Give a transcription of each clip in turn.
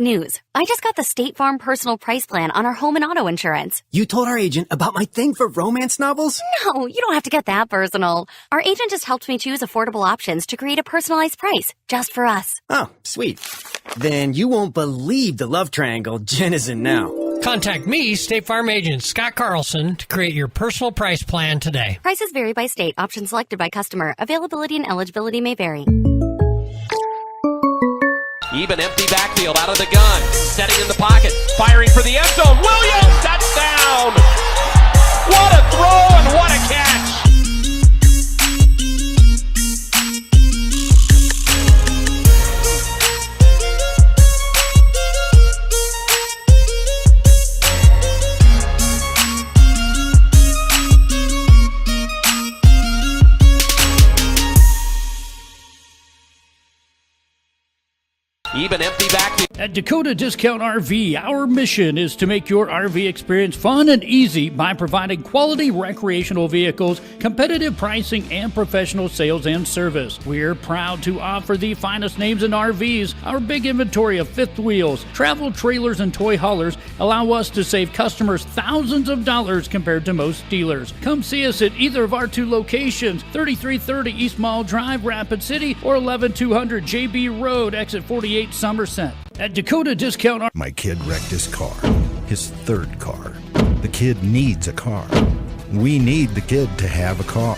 news. I just got the State Farm Personal Price Plan on our home and auto insurance. You told our agent about my thing for romance novels? No, you don't have to get that personal. Our agent just helped me choose affordable options to create a personalized price just for us. Oh, sweet. Then you won't believe the love triangle Jen is in now. Contact me, State Farm agent Scott Carlson, to create your personal price plan today. Prices vary by state. Options selected by customer. Availability and eligibility may vary. Even empty backfield out of the gun. Setting in the pocket. Firing for the end zone. Williams, touchdown! What a throw and what a catch! Even empty backfield. At Dakota Discount RV, our mission is to make your RV experience fun and easy by providing quality recreational vehicles, competitive pricing, and professional sales and service. We're proud to offer the finest names in RVs. Our big inventory of fifth wheels, travel trailers, and toy haulers allow us to save customers thousands of dollars compared to most dealers. Come see us at either of our two locations, 3330 East Mall Drive, Rapid City, or 11200 JB Road, exit 48, Somerset. At Dakota Discount RV. My kid wrecked his car, his third car. The kid needs a car. We need the kid to have a car.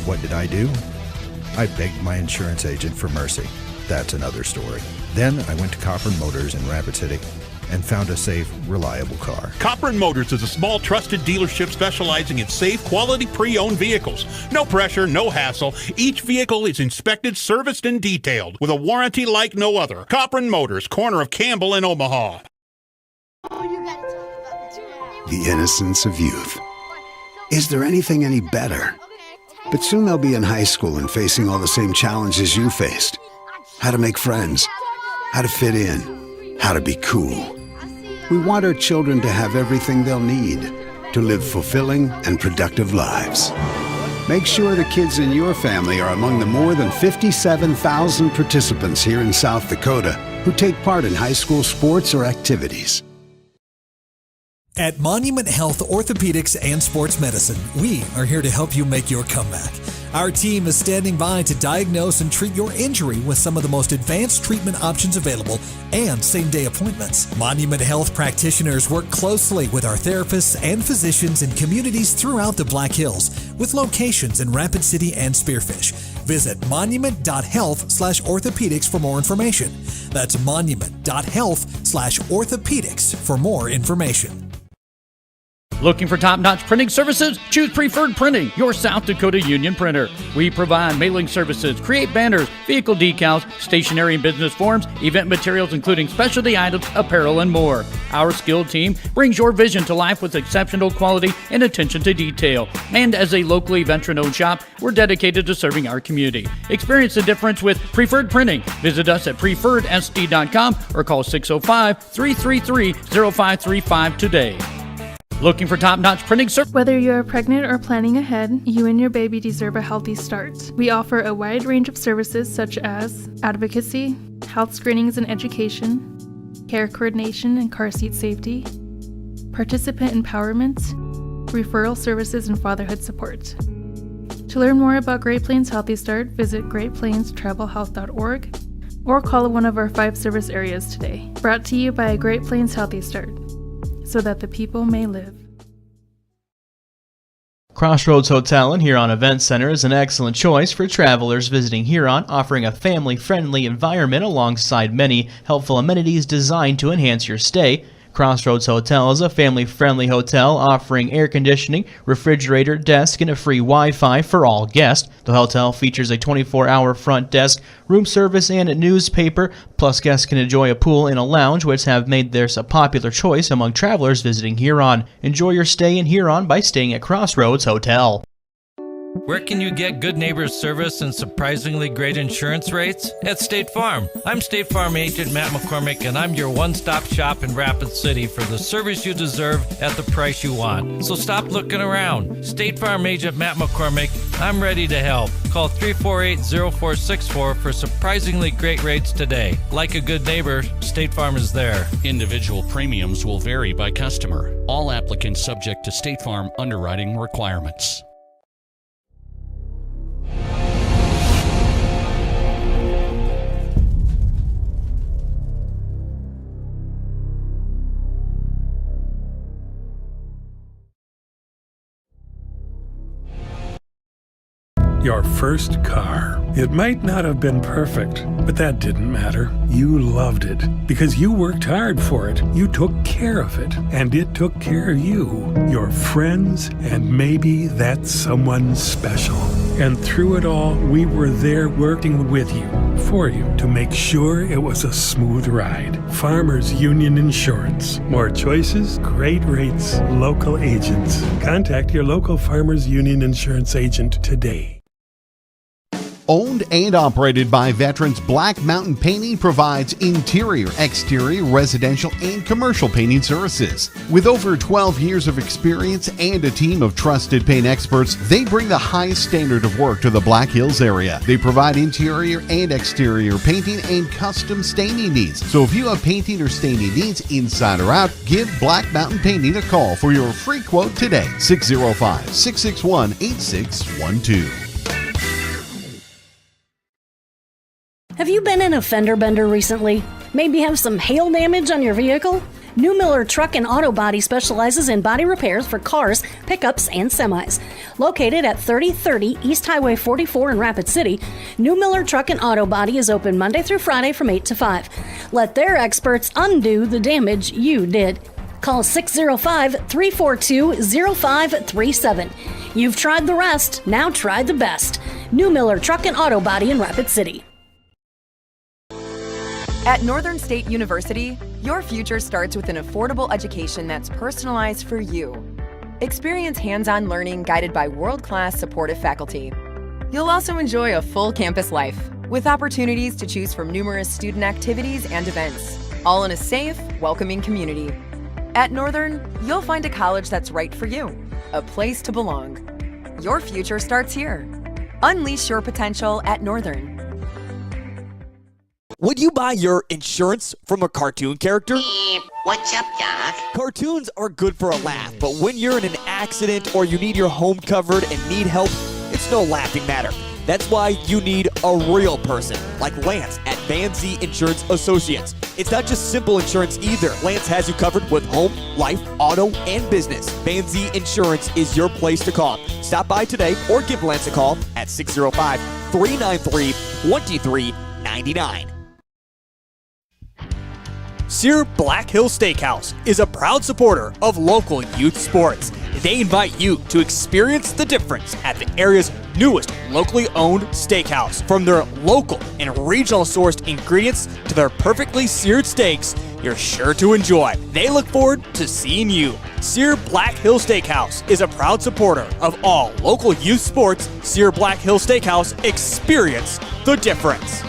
What did I do? I begged my insurance agent for mercy. That's another story. Then I went to Cobblers Motors in Rapid City and found a safe, reliable car. Cobblers Motors is a small, trusted dealership specializing in safe, quality pre-owned vehicles. No pressure, no hassle. Each vehicle is inspected, serviced, and detailed with a warranty like no other. Cobblers Motors, corner of Campbell and Omaha. The innocence of youth. Is there anything any better? But soon they'll be in high school and facing all the same challenges you faced. How to make friends, how to fit in, how to be cool. We want our children to have everything they'll need to live fulfilling and productive lives. Make sure the kids in your family are among the more than 57,000 participants here in South Dakota who take part in high school sports or activities. At Monument Health Orthopedics and Sports Medicine, we are here to help you make your comeback. Our team is standing by to diagnose and treat your injury with some of the most advanced treatment options available and same-day appointments. Monument Health practitioners work closely with our therapists and physicians in communities throughout the Black Hills, with locations in Rapid City and Spearfish. Visit monument.health/orthopedics for more information. That's monument.health/orthopedics for more information. Looking for top-notch printing services? Choose Preferred Printing, your South Dakota union printer. We provide mailing services, create banners, vehicle decals, stationery and business forms, event materials including specialty items, apparel, and more. Our skilled team brings your vision to life with exceptional quality and attention to detail. And as a locally veteran-owned shop, we're dedicated to serving our community. Experience the difference with Preferred Printing. Visit us at preferredsd.com or call 605-333-0535 today. Looking for top-notch printing service? Whether you're pregnant or planning ahead, you and your baby deserve a healthy start. We offer a wide range of services such as advocacy, health screenings and education, care coordination and car seat safety, participant empowerment, referral services, and fatherhood support. To learn more about Great Plains Healthy Start, visit greatplainstravelhealth.org or call one of our 5 service areas today. Brought to you by Great Plains Healthy Start, so that the people may live. Crossroads Hotel and Huron Event Center is an excellent choice for travelers visiting Huron, offering a family-friendly environment alongside many helpful amenities designed to enhance your stay. Crossroads Hotel is a family-friendly hotel offering air conditioning, refrigerator, desk, and a free Wi-Fi for all guests. The hotel features a 24-hour front desk, room service, and a newspaper. Plus, guests can enjoy a pool and a lounge, which have made theirs a popular choice among travelers visiting Huron. Enjoy your stay in Huron by staying at Crossroads Hotel. Where can you get good neighbor service and surprisingly great insurance rates? At State Farm. I'm State Farm agent Matt McCormick, and I'm your one-stop shop in Rapid City for the service you deserve at the price you want. So stop looking around. State Farm agent Matt McCormick, I'm ready to help. Call 348-0464 for surprisingly great rates today. Like a good neighbor, State Farm is there. Individual premiums will vary by customer. All applicants subject to State Farm underwriting requirements. Your first car. It might not have been perfect, but that didn't matter. You loved it because you worked hard for it. You took care of it, and it took care of you, your friends, and maybe that someone special. And through it all, we were there working with you, for you, to make sure it was a smooth ride. Farmers Union Insurance. More choices, great rates, local agents. Contact your local Farmers Union Insurance agent today. Owned and operated by veterans, Black Mountain Painting provides interior, exterior, residential, and commercial painting services. With over 12 years of experience and a team of trusted paint experts, they bring the highest standard of work to the Black Hills area. They provide interior and exterior painting and custom staining needs. So if you have painting or staining needs inside or out, give Black Mountain Painting a call for your free quote today. 605-661-8612. Have you been in a fender bender recently? Maybe have some hail damage on your vehicle? New Miller Truck and Auto Body specializes in body repairs for cars, pickups, and semis. Located at 3030 East Highway 44 in Rapid City, New Miller Truck and Auto Body is open Monday through Friday from 8 to 5. Let their experts undo the damage you did. Call 605-342-0537. You've tried the rest, now try the best. New Miller Truck and Auto Body in Rapid City. At Northern State University, your future starts with an affordable education that's personalized for you. Experience hands-on learning guided by world-class supportive faculty. You'll also enjoy a full campus life with opportunities to choose from numerous student activities and events, all in a safe, welcoming community. At Northern, you'll find a college that's right for you, a place to belong. Your future starts here. Unleash your potential at Northern. Would you buy your insurance from a cartoon character? What's up, Doc? Cartoons are good for a laugh, but when you're in an accident or you need your home covered and need help, it's no laughing matter. That's why you need a real person, like Lance at Van Z Insurance Associates. It's not just simple insurance either. Lance has you covered with home, life, auto, and business. Van Z Insurance is your place to call. Stop by today or give Lance a call at 605-393-2399. Sear Black Hill Steakhouse is a proud supporter of local youth sports. They invite you to experience the difference at the area's newest locally owned steakhouse. From their local and regional sourced ingredients to their perfectly seared steaks, you're sure to enjoy. They look forward to seeing you. Sear Black Hill Steakhouse is a proud supporter of all local youth sports. Sear Black Hill Steakhouse, experience the difference.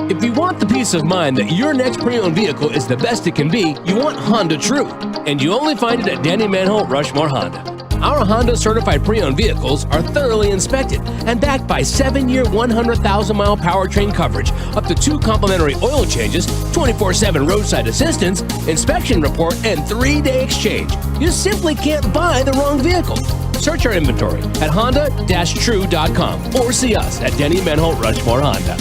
If you want the peace of mind that your next pre-owned vehicle is the best it can be, you want Honda True, and you only find it at Danny Manholt Rushmore Honda. Our Honda certified pre-owned vehicles are thoroughly inspected and backed by 7-year, 100,000-mile powertrain coverage, up to 2 complimentary oil changes, 24/7 roadside assistance, inspection report, and 3-day exchange. You simply can't buy the wrong vehicle. Search our inventory at honda-true.com or see us at Denny Manholt Rushmore Honda.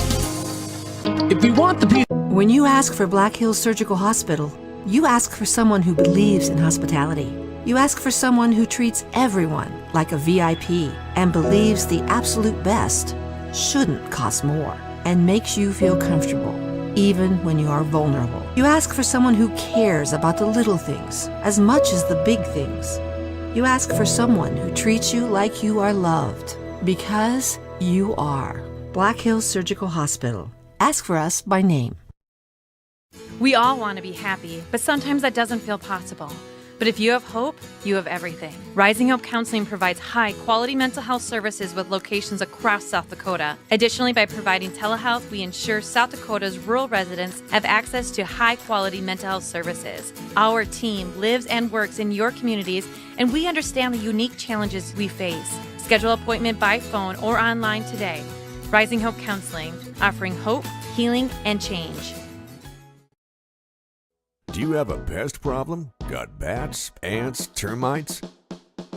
If you want the people. When you ask for Black Hills Surgical Hospital, you ask for someone who believes in hospitality. You ask for someone who treats everyone like a VIP and believes the absolute best shouldn't cost more and makes you feel comfortable, even when you are vulnerable. You ask for someone who cares about the little things as much as the big things. You ask for someone who treats you like you are loved, because you are. Black Hills Surgical Hospital. Ask for us by name. We all want to be happy, but sometimes that doesn't feel possible. But if you have hope, you have everything. Rising Hope Counseling provides high-quality mental health services with locations across South Dakota. Additionally, by providing telehealth, we ensure South Dakota's rural residents have access to high-quality mental health services. Our team lives and works in your communities, and we understand the unique challenges we face. Schedule an appointment by phone or online today. Rising Hope Counseling, offering hope, healing, and change. Do you have a pest problem? Got bats, ants, termites?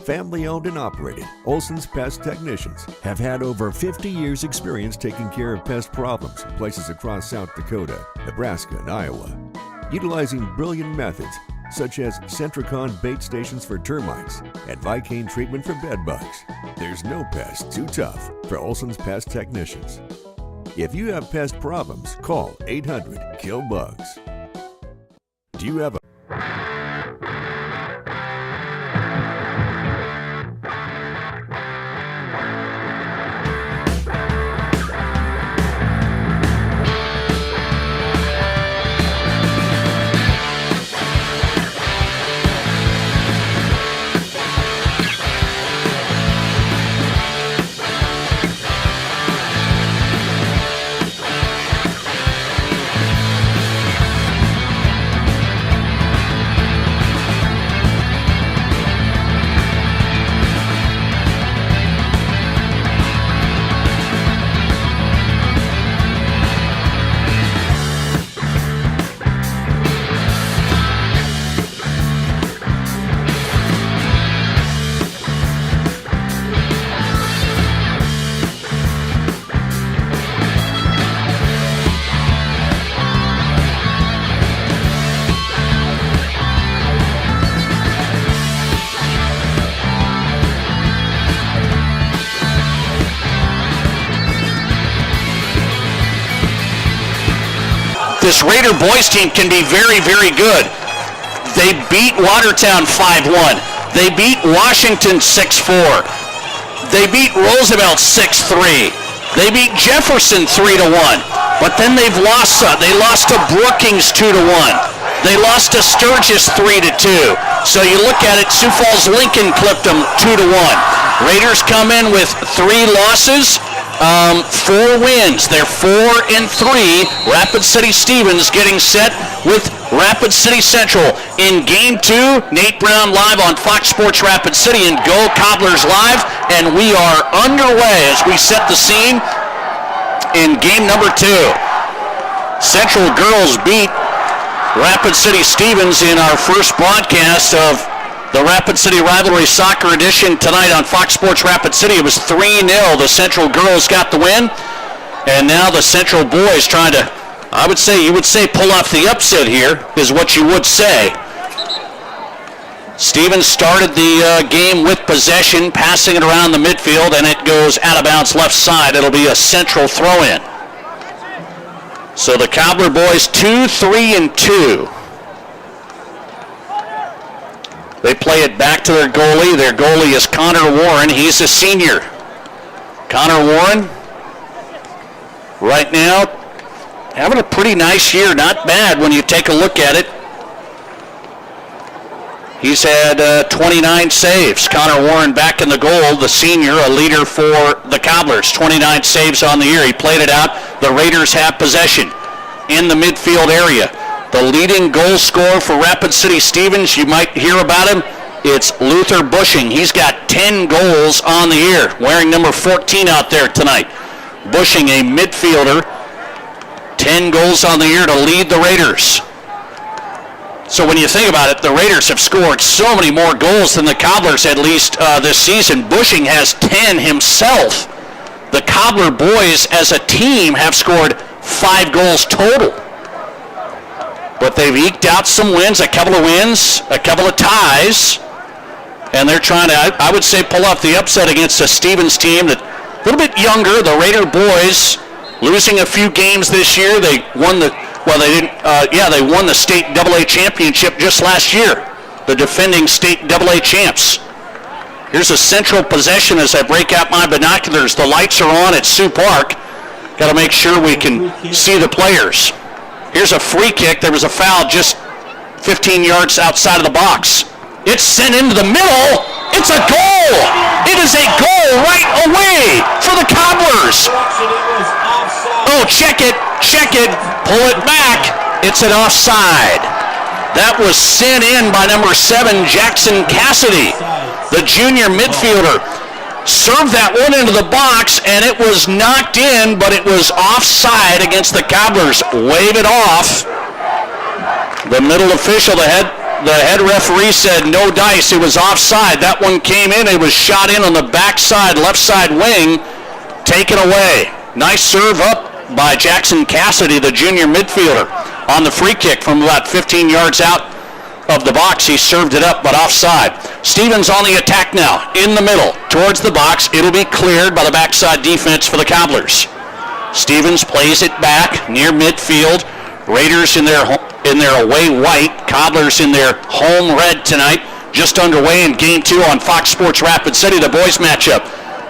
Family owned and operated, Olson's Pest Technicians have had over 50 years experience taking care of pest problems in places across South Dakota, Nebraska, and Iowa. Utilizing brilliant methods such as Centricon bait stations for termites and Vicane treatment for bed bugs. There's no pest too tough for Olson's Pest Technicians. If you have pest problems, call 800-KILL-BUGS. Do you have a This Raider boys team can be very, very good. They beat Watertown 5-1. They beat Washington 6-4. They beat Roosevelt 6-3. They beat Jefferson 3-1. But then they've lost. They lost to Brookings 2-1. They lost to Sturgis 3-2. So you look at it, Sioux Falls Lincoln clipped them 2-1. Raiders come in with 3 losses. 4 wins. They're 4-3. Rapid City Stevens getting set with Rapid City Central in Game 2. Nate Brown live on Fox Sports Rapid City and Go Cobblers live. And we are underway as we set the scene in game number 2. Central girls beat Rapid City Stevens in our first broadcast of the Rapid City Rivalry Soccer Edition tonight on Fox Sports Rapid City. It was 3-0. The Central girls got the win. And now the Central boys trying to, you would say pull off the upset here, is what you would say. Stevens started the game with possession, passing it around the midfield, and it goes out of bounds left side. It'll be a Central throw-in. So the Cobbler boys 2-3-2. They play it back to their goalie. Their goalie is Connor Warren. He's a senior. Connor Warren, right now, having a pretty nice year. Not bad when you take a look at it. He's had 29 saves. Connor Warren back in the goal, the senior, a leader for the Cobblers. 29 saves on the year. He played it out. The Raiders have possession in the midfield area. The leading goal scorer for Rapid City Stevens, you might hear about him. It's Luther Bushing. He's got 10 goals on the year, wearing number 14 out there tonight. Bushing, a midfielder, 10 goals on the year to lead the Raiders. So when you think about it, the Raiders have scored so many more goals than the Cobblers, at least this season. Bushing has 10 himself. The Cobbler boys as a team have scored 5 goals total. But they've eked out some wins, a couple of wins, a couple of ties. And they're trying to, I would say, pull off the upset against a Stevens team that's a little bit younger. The Raider boys losing a few games this year. They won the, they won the state AA championship just last year. The defending state AA champs. Here's a Central possession as I break out my binoculars. The lights are on at Sioux Park. Got to make sure we can see the players. Here's a free kick. There was a foul just 15 yards outside of the box. It's sent into the middle. It's a goal. It is a goal right away for the Cobblers. Oh, check it. Pull it back. It's an offside. That was sent in by number 7, Jackson Cassidy, the junior midfielder. Served that one into the box, and it was knocked in, but it was offside against the Cobblers. Wave it off. The middle official, the head referee said no dice. It was offside. That one came in. It was shot in on the backside, left side wing, taken away. Nice serve up by Jackson Cassidy, the junior midfielder, on the free kick from about 15 yards out of the box. He served it up, but offside. Stevens on the attack now, in the middle, towards the box. It'll be cleared by the backside defense for the Cobblers. Stevens plays it back near midfield. Raiders in their away white, Cobblers in their home red tonight. Just underway in Game 2 on Fox Sports Rapid City, the boys matchup.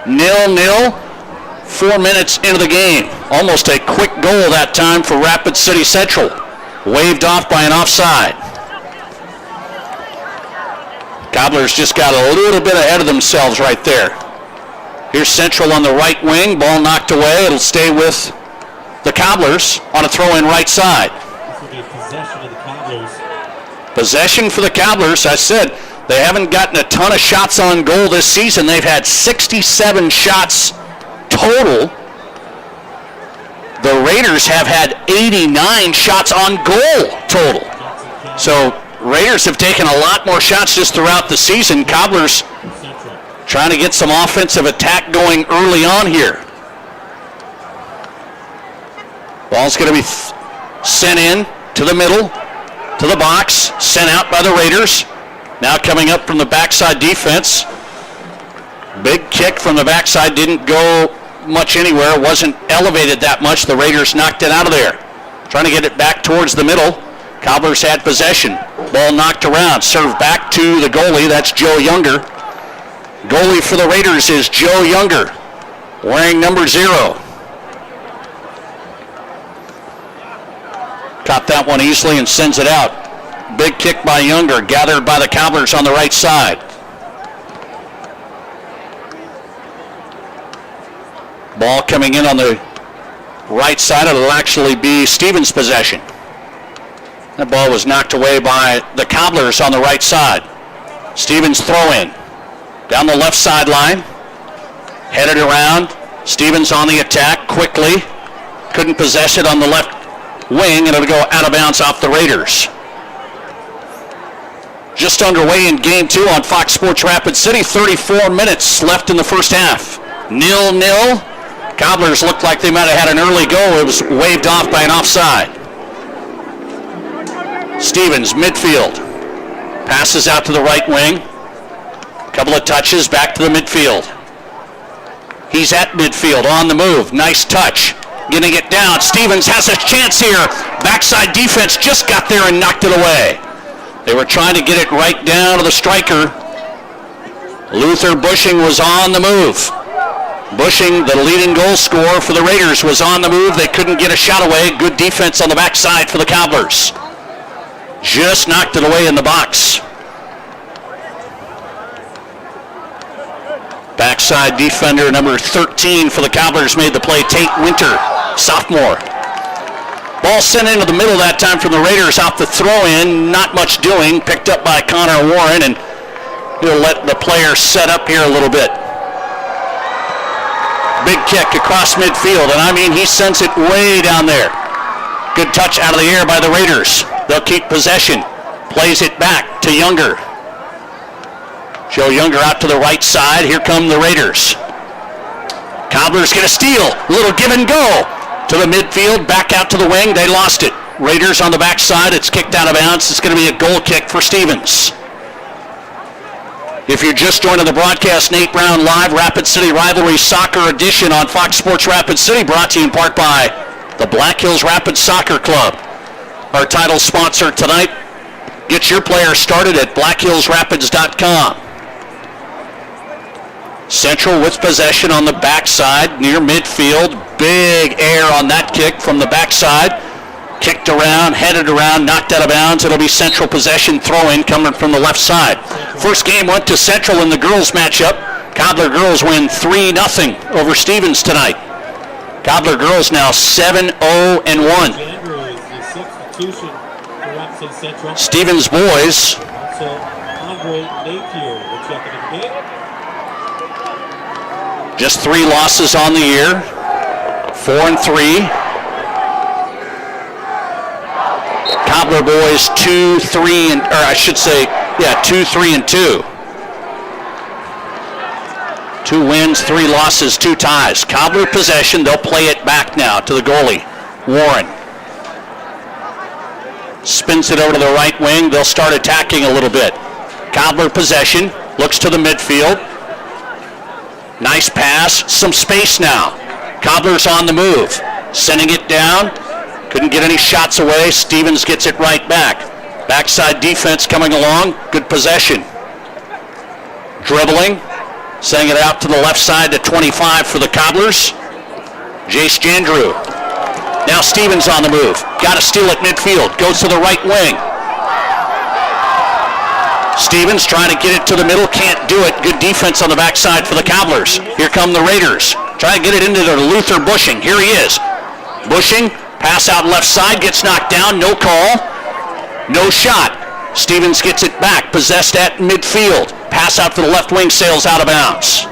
0-0. 4 minutes into the game. Almost a quick goal that time for Rapid City Central. Waved off by an offside. Cobblers just got a little bit ahead of themselves right there. Here's Central on the right wing. Ball knocked away. It'll stay with the Cobblers on a throw-in right side. Possession for the Cobblers. I said they haven't gotten a ton of shots on goal this season. They've had 67 shots total. The Raiders have had 89 shots on goal total. So Raiders have taken a lot more shots just throughout the season. Cobblers trying to get some offensive attack going early on here. Ball's going to be sent in to the middle, to the box, sent out by the Raiders. Now coming up from the backside defense. Big kick from the backside, didn't go much anywhere, wasn't elevated that much. The Raiders knocked it out of there. Trying to get it back towards the middle. Cobblers had possession. Ball knocked around, served back to the goalie. That's Joe Younger. Goalie for the Raiders is Joe Younger, wearing number 0. Caught that one easily and sends it out. Big kick by Younger, gathered by the Cobblers on the right side. Ball coming in on the right side. It'll actually be Stevens' possession. That ball was knocked away by the Cobblers on the right side. Stevens throw in. Down the left sideline. Headed around. Stevens on the attack quickly. Couldn't possess it on the left wing, and it'll go out of bounds off the Raiders. Just underway in Game 2 on Fox Sports Rapid City. 34 minutes left in the first half. 0-0. Cobblers looked like they might have had an early goal. It was waved off by an offside. Stevens, midfield. Passes out to the right wing. Couple of touches back to the midfield. He's at midfield on the move. Nice touch. Getting it down. Stevens has a chance here. Backside defense just got there and knocked it away. They were trying to get it right down to the striker. Luther Bushing was on the move. Bushing, the leading goal scorer for the Raiders, was on the move. They couldn't get a shot away. Good defense on the backside for the Cobblers. Just knocked it away in the box. Backside defender number 13 for the Cobblers made the play. Tate Winter, sophomore. Ball sent into the middle that time from the Raiders off the throw-in. Not much doing. Picked up by Connor Warren, and he'll let the player set up here a little bit. Big kick across midfield, and I mean, he sends it way down there. Good touch out of the air by the Raiders. They'll keep possession. Plays it back to Younger. Joe Younger out to the right side. Here come the Raiders. Cobblers get a steal. A little give and go. To the midfield, back out to the wing. They lost it. Raiders on the backside. It's kicked out of bounds. It's going to be a goal kick for Stevens. If you're just joining the broadcast, Nate Brown live, Rapid City Rivalry Soccer Edition on Fox Sports Rapid City, brought to you in part by the Black Hills Rapid Soccer Club. Our title sponsor tonight. Get your player started at blackhillsrapids.com. Central with possession on the backside near midfield. Big air on that kick from the backside. Kicked around, headed around, knocked out of bounds. It'll be Central possession throw-in coming from the left side. First game went to Central in the girls matchup. Cobbler girls win 3-0 over Stevens tonight. Cobbler girls now 7-0-1. Stevens boys just 3 losses on the year, 4-3. Cobbler boys 2-3-2. 2 wins, 3 losses, 2 ties. Cobbler possession, they'll play it back now to the goalie, Warren. Spins it over to the right wing, they'll start attacking a little bit. Cobbler possession, looks to the midfield. Nice pass, some space now. Cobbler's on the move, sending it down. Couldn't get any shots away. Stevens gets it right back. Backside defense coming along. Good possession. Dribbling. Sending it out to the left side to 25 for the Cobblers. Jace Jandrew. Now Stevens on the move. Got to steal at midfield. Goes to the right wing. Stevens trying to get it to the middle. Can't do it. Good defense on the backside for the Cobblers. Here come the Raiders. Try to get it into the Luther Bushing. Here he is. Bushing. Pass out left side, gets knocked down, no call, no shot. Stevens gets it back, possessed at midfield. Pass out for the left wing, sails out of bounds.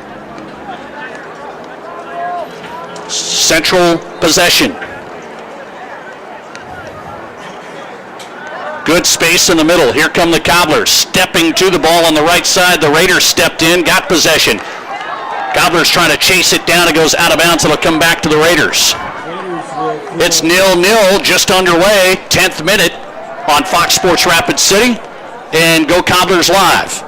Central possession. Good space in the middle. Here come the Cobblers, stepping to the ball on the right side. The Raiders stepped in, got possession. Cobblers trying to chase it down. It goes out of bounds. It'll come back to the Raiders. It's 0-0, just underway, 10th minute on Fox Sports Rapid City, and Go Cobblers Live.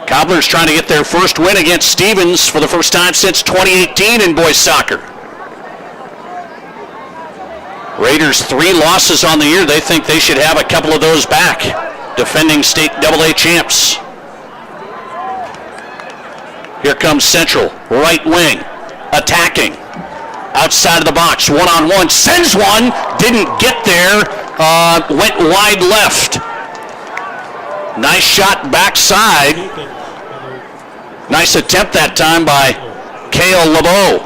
Cobblers trying to get their first win against Stevens for the first time since 2018 in boys soccer. Raiders 3 losses on the year. They think they should have a couple of those back, defending state AA champs. Here comes Central, right wing, attacking. Outside of the box, one-on-one, sends one, didn't get there, went wide left. Nice shot backside. Nice attempt that time by Kale LeBeau.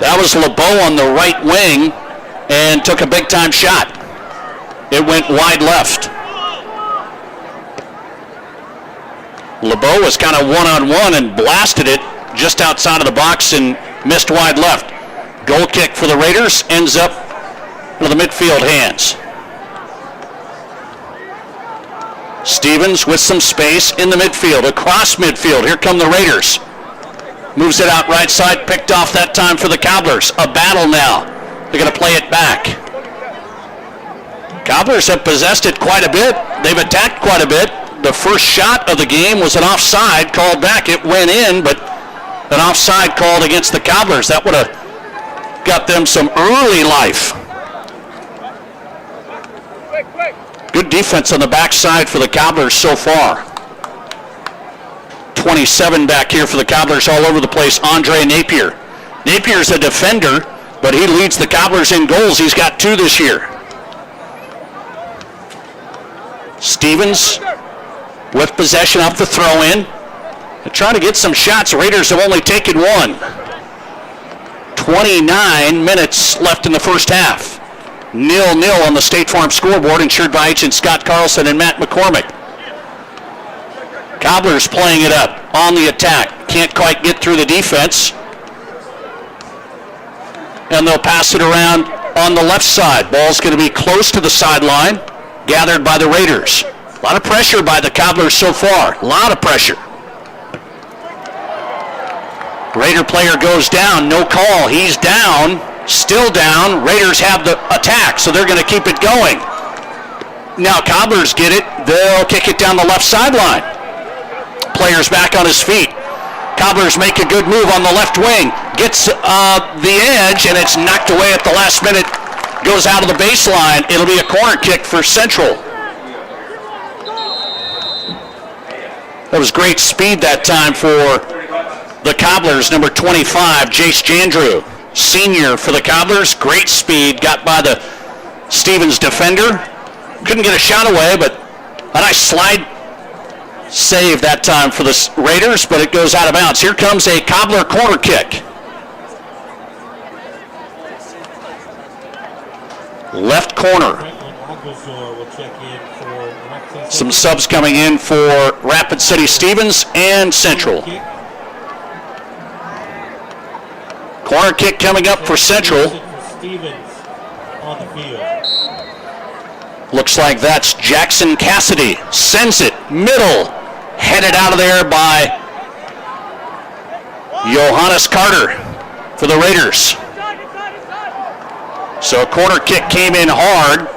That was LeBeau on the right wing and took a big-time shot. It went wide left. LeBeau was kind of one-on-one and blasted it just outside of the box and missed wide left. Goal kick for the Raiders ends up into the midfield hands. Stevens with some space in the midfield, across midfield. Here come the Raiders. Moves it out right side, picked off that time for the Cobblers. A battle now. They're going to play it back. Cobblers have possessed it quite a bit. They've attacked quite a bit. The first shot of the game was an offside called back. It went in, but an offside called against the Cobblers. That would have got them some early life. Good defense on the backside for the Cobblers so far. 27 back here for the Cobblers all over the place. Andre Napier. Napier's a defender, but he leads the Cobblers in goals. He's got 2 this year. Stevens with possession up the throw-in. They're trying to get some shots. Raiders have only taken 1. 29 minutes left in the first half. 0-0 on the State Farm scoreboard, insured by Agent Scott Carlson and Matt McCormick. Cobblers playing it up on the attack. Can't quite get through the defense. And they'll pass it around on the left side. Ball's going to be close to the sideline, gathered by the Raiders. A lot of pressure by the Cobblers so far. A lot of pressure. Raider player goes down, no call. He's down, still down. Raiders have the attack, so they're going to keep it going. Now Cobblers get it. They'll kick it down the left sideline. Player's back on his feet. Cobblers make a good move on the left wing. Gets the edge, and it's knocked away at the last minute. Goes out of the baseline. It'll be a corner kick for Central. That was great speed that time for the Cobblers. Number 25, Jace Jandrew, senior for the Cobblers. Great speed, got by the Stevens defender. Couldn't get a shot away, but A nice slide save that time for the Raiders, but it goes out of bounds. Here comes a Cobbler corner kick. Left corner. Some subs coming in for Rapid City Stevens and Central. Corner kick coming up for Central. Looks like that's Jackson Cassidy. Sends it middle. Headed out of there by Johannes Carter for the Raiders. So a corner kick came in hard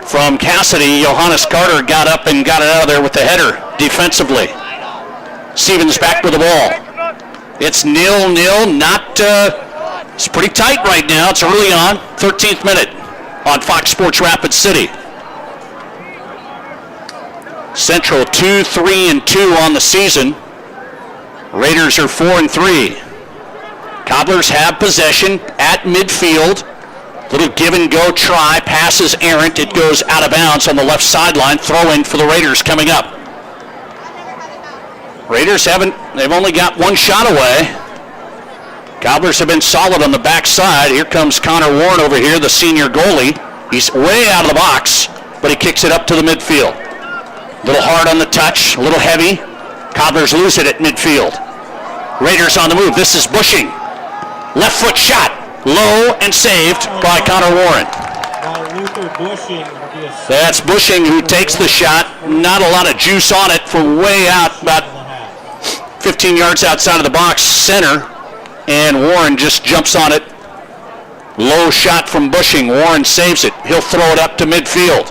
from Cassidy. Johannes Carter got up and got it out of there with the header defensively. Stevens back with the ball. It's 0-0. It's pretty tight right now. It's early on. 13th minute on Fox Sports Rapid City. Central 2-3-2 on the season. Raiders are 4-3. Cobblers have possession at midfield. Little give and go try. Passes errant. It goes out of bounds on the left sideline. Throw in for the Raiders coming up. Raiders they've only got one shot away. Cobblers have been solid on the backside. Here comes Connor Warren over here, the senior goalie. He's way out of the box, but he kicks it up to the midfield. A little hard on the touch, a little heavy. Cobblers lose it at midfield. Raiders on the move. This is Bushing. Left foot shot. Low and saved by Connor Warren. That's Bushing who takes the shot. Not a lot of juice on it from way out, about 15 yards outside of the box center. And Warren just jumps on it. Low shot from Bushing. Warren saves it. He'll throw it up to midfield.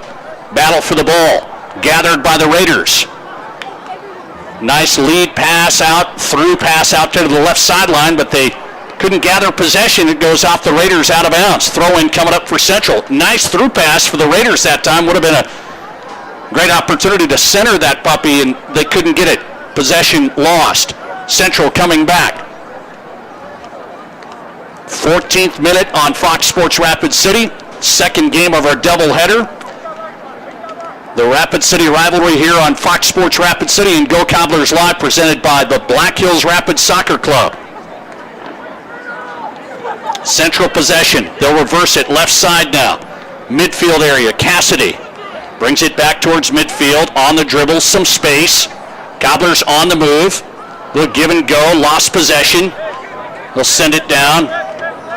Battle for the ball. Gathered by the Raiders. Nice lead pass out, through pass out to the left sideline, but they couldn't gather possession. It goes off the Raiders out of bounds. Throw in coming up for Central. Nice through pass for the Raiders that time. Would have been a great opportunity to center that puppy, and they couldn't get it. Possession lost. Central coming back. 14th minute on Fox Sports Rapid City. Second game of our doubleheader. The Rapid City rivalry here on Fox Sports Rapid City and Go Cobblers Live, presented by the Black Hills Rapid Soccer Club. Central possession. They'll reverse it left side now. Midfield area. Cassidy brings it back towards midfield. On the dribble, some space. Cobblers on the move. They'll give and go. Lost possession. They'll send it down.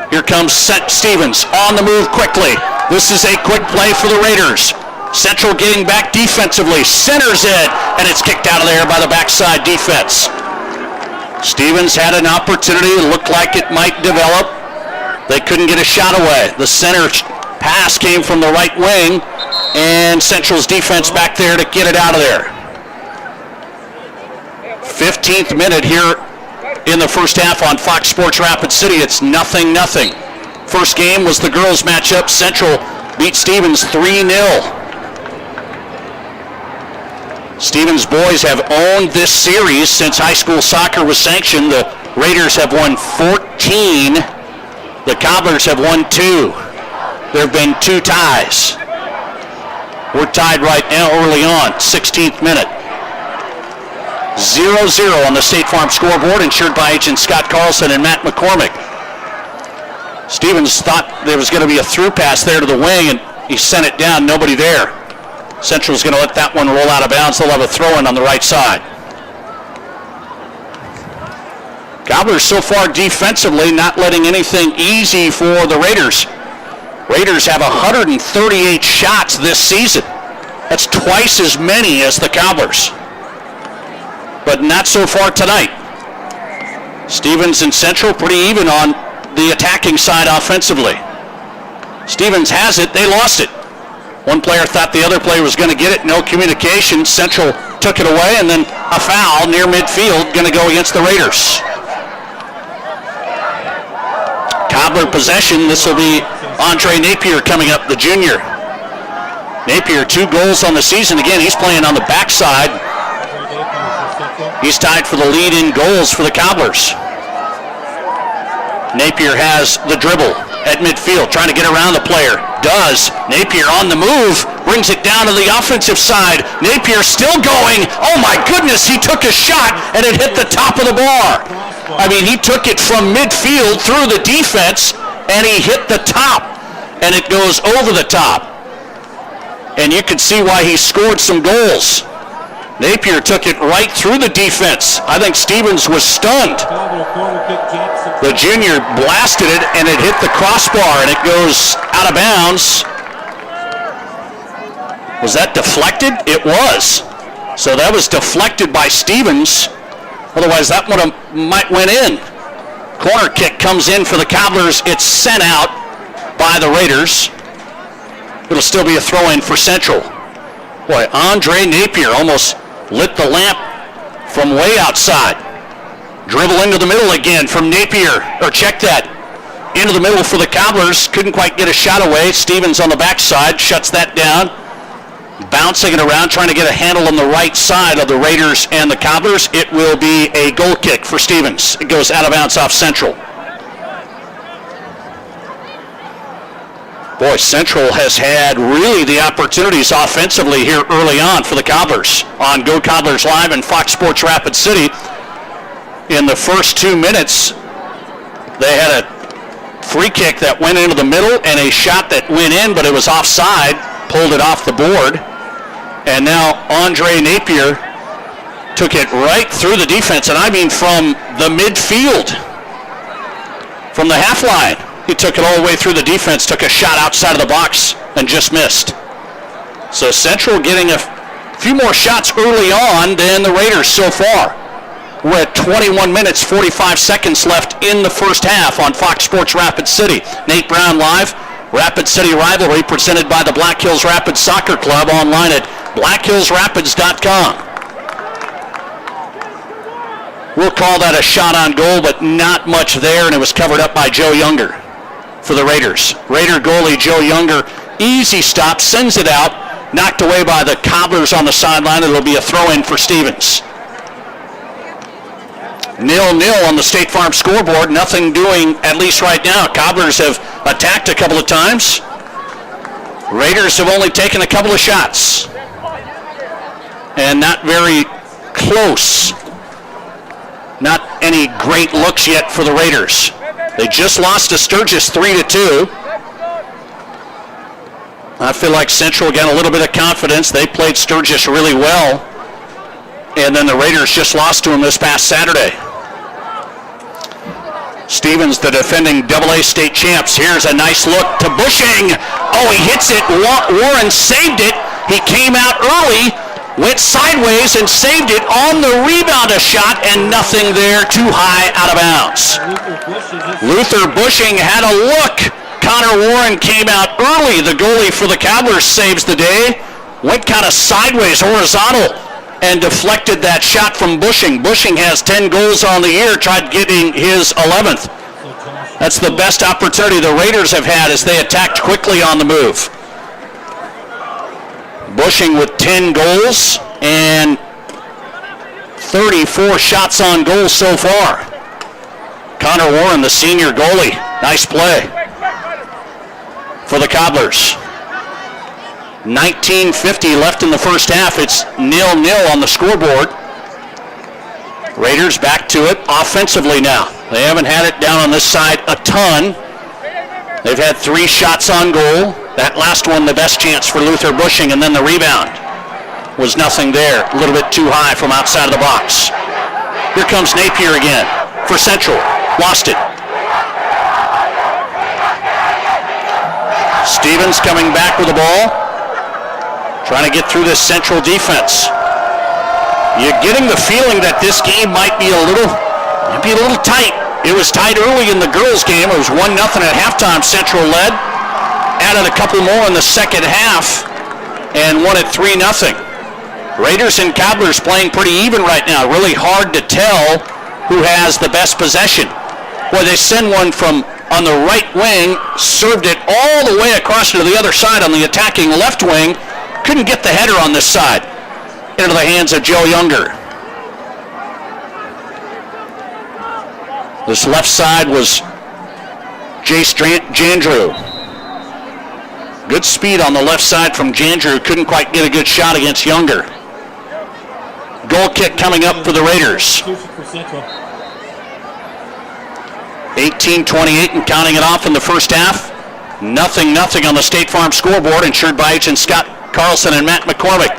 Here comes Stevens on the move quickly. This is a quick play for the Raiders. Central getting back defensively. Centers it, and it's kicked out of there by the backside defense. Stevens had an opportunity. It looked like it might develop. They couldn't get a shot away. The center pass came from the right wing, and Central's defense back there to get it out of there. 15th minute here in the first half on Fox Sports Rapid City. It's 0-0. First game was the girls matchup. Central beat Stevens 3-0. Stevens boys have owned this series since high school soccer was sanctioned. The Raiders have won 14. The Cobblers have won 2. There have been 2 ties. We're tied right now early on, 16th minute. 0-0 on the State Farm scoreboard, insured by Agent Scott Carlson and Matt McCormick. Stevens thought there was going to be a through pass there to the wing, and he sent it down, nobody there. Central's going to let that one roll out of bounds. They'll have a throw-in on the right side. Cobblers so far defensively not letting anything easy for the Raiders. Raiders have 138 shots this season. That's twice as many as the Cobblers. But not so far tonight. Stevens and Central pretty even on the attacking side offensively. Stevens has it. They lost it. One player thought the other player was going to get it. No communication. Central took it away, and then a foul near midfield going to go against the Raiders. Cobbler possession. This will be Andre Napier coming up, the junior. Napier, 2 goals on the season. Again, he's playing on the backside. He's tied for the lead in goals for the Cobblers. Napier has the dribble at midfield, trying to get around the player. Does. Napier on the move, brings it down to the offensive side. Napier still going. Oh my goodness, he took a shot and it hit the top of the bar. I mean, he took it from midfield through the defense and he hit the top, and it goes over the top. And you can see why he scored some goals. Napier took it right through the defense. I think Stevens was stunned. The junior blasted it, and it hit the crossbar, and it goes out of bounds. Was that deflected? It was. So that was deflected by Stevens. Otherwise, that one might went in. Corner kick comes in for the Cobblers. It's sent out by the Raiders. It'll still be a throw-in for Central. Boy, Andre Napier almost lit the lamp from way outside. Dribble into the middle again from Napier. Or check that. Into the middle for the Cobblers. Couldn't quite get a shot away. Stevens on the backside shuts that down. Bouncing it around, trying to get a handle on the right side of the Raiders and the Cobblers. It will be a goal kick for Stevens. It goes out of bounds off Central. Boy, Central has had really the opportunities offensively here early on for the Cobblers. On Go Cobblers Live and Fox Sports Rapid City, in the first 2 minutes, they had a free kick that went into the middle and a shot that went in, but it was offside, pulled it off the board. And now Andre Napier took it right through the defense, and I mean from the midfield, from the half line. He took it all the way through the defense, took a shot outside of the box, and just missed. So Central getting a few more shots early on than the Raiders so far. We're at 21 minutes, 45 seconds left in the first half on Fox Sports Rapid City. Nate Brown live. Rapid City Rivalry presented by the Black Hills Rapids Soccer Club, online at blackhillsrapids.com. We'll call that a shot on goal, but not much there, and it was covered up by Joe Younger for the Raiders. Raider goalie Joe Younger, easy stop, sends it out, knocked away by the Cobblers on the sideline. It'll be a throw-in for Stevens. 0-0 on the State Farm scoreboard. Nothing doing, at least right now. Cobblers have attacked a couple of times. Raiders have only taken a couple of shots. And not very close. Not any great looks yet for the Raiders. They just lost to Sturgis 3-2. I feel like Central got a little bit of confidence. They played Sturgis really well. And then the Raiders just lost to them this past Saturday. Stevens, the defending AA state champs. Here's a nice look to Bushing. Oh, he hits it. Warren saved it. He came out early, went sideways and saved it. On the rebound, a shot, and nothing there. Too high, out of bounds. Luther Bushing had a look. Connor Warren came out early. The goalie for the Cobblers saves the day. Went kind of sideways, horizontal, and deflected that shot from Bushing. Bushing has 10 goals on the year, tried getting his 11th. That's the best opportunity the Raiders have had as they attacked quickly on the move. Bushing with 10 goals and 34 shots on goal so far. Connor Warren, the senior goalie. Nice play for the Cobblers. 19:50 left in the first half. It's 0-0 on the scoreboard. Raiders back to it offensively now. They haven't had it down on this side a ton. They've had 3 shots on goal. That last one, the best chance for Luther Bushing, and then the rebound was nothing there. A little bit too high from outside of the box. Here comes Napier again for Central. Lost it. Stevens coming back with the ball. Trying to get through this Central defense. You're getting the feeling that this game might be a little tight. It was tight early in the girls' game. It was 1-0 at halftime. Central led. Added a couple more in the second half and won it 3-0. Raiders and Cobblers playing pretty even right now. Really hard to tell who has the best possession. Boy, they send one from on the right wing, served it all the way across to the other side on the attacking left wing. Couldn't get the header on this side. Into the hands of Joe Younger. This left side was Jace Jandrew. Good speed on the left side from Jandrew. Couldn't quite get a good shot against Younger. Goal kick coming up for the Raiders. 18-28 and counting it off in the first half. 0-0 on the State Farm scoreboard, insured by agents Scott Carlson and Matt McCormick.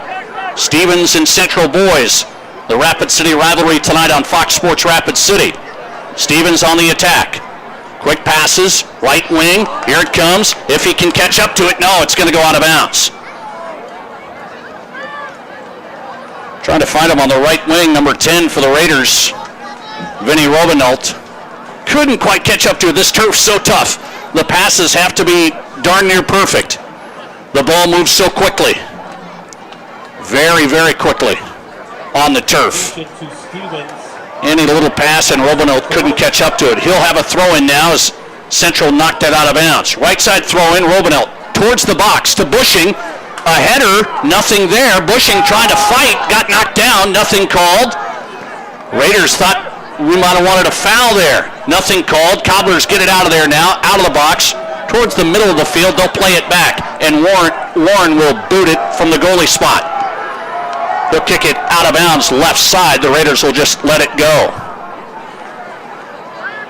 Stevens and Central boys. The Rapid City rivalry tonight on Fox Sports Rapid City. Stevens on the attack. Quick passes, right wing, here it comes. If he can catch up to it, no, it's going to go out of bounds. Trying to find him on the right wing, number 10 for the Raiders, Vinny Robinault. Couldn't quite catch up to it. This turf's so tough. The passes have to be darn near perfect. The ball moves so quickly. Very, very quickly on the turf. Any little pass and Robinault couldn't catch up to it. He'll have a throw-in now as Central knocked that out of bounds. Right side throw-in, Robinault towards the box to Bushing. A header, nothing there. Bushing trying to fight, got knocked down, nothing called. Raiders thought we might have wanted a foul there. Nothing called. Cobblers get it out of there now, out of the box, towards the middle of the field. They'll play it back, and Warren will boot it from the goalie spot. They'll kick it out of bounds left side. The Raiders will just let it go.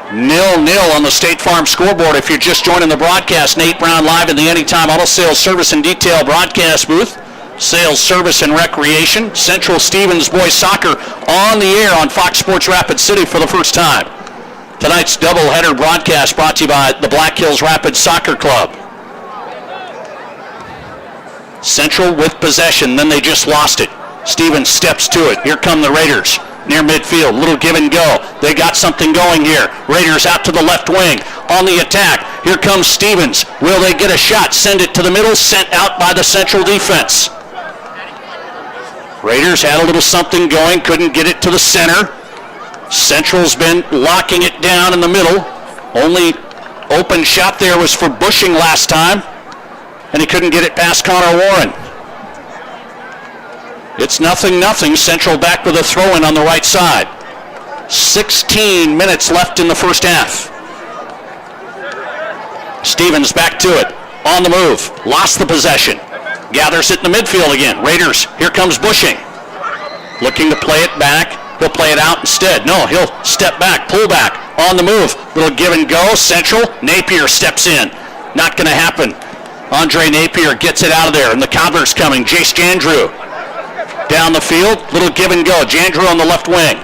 0-0 on the State Farm scoreboard. If you're just joining the broadcast, Nate Brown live in the Anytime Auto Sales Service and Detail broadcast booth. Sales, Service, and Recreation. Central Stevens Boys Soccer on the air on Fox Sports Rapid City for the first time. Tonight's doubleheader broadcast brought to you by the Black Hills Rapid Soccer Club. Central with possession, then they just lost it. Stevens steps to it. Here come the Raiders. Near midfield, little give and go. They got something going here. Raiders out to the left wing. On the attack, here comes Stevens. Will they get a shot? Send it to the middle, sent out by the Central defense. Raiders had a little something going, couldn't get it to the center. Central's been locking it down in the middle. Only open shot there was for Bushing last time, and he couldn't get it past Connor Warren. It's 0-0. Central back with a throw-in on the right side. 16 minutes left in the first half. Stevens back to it. On the move. Lost the possession. Gathers it in the midfield again. Raiders, here comes Bushing. Looking to play it back. He'll play it out instead. No, he'll step back, pull back. On the move. Little give and go. Central. Napier steps in. Not going to happen. Andre Napier gets it out of there. And the Cobblers coming. Jace Jandrew. Down the field, little give and go. Jandrew on the left wing.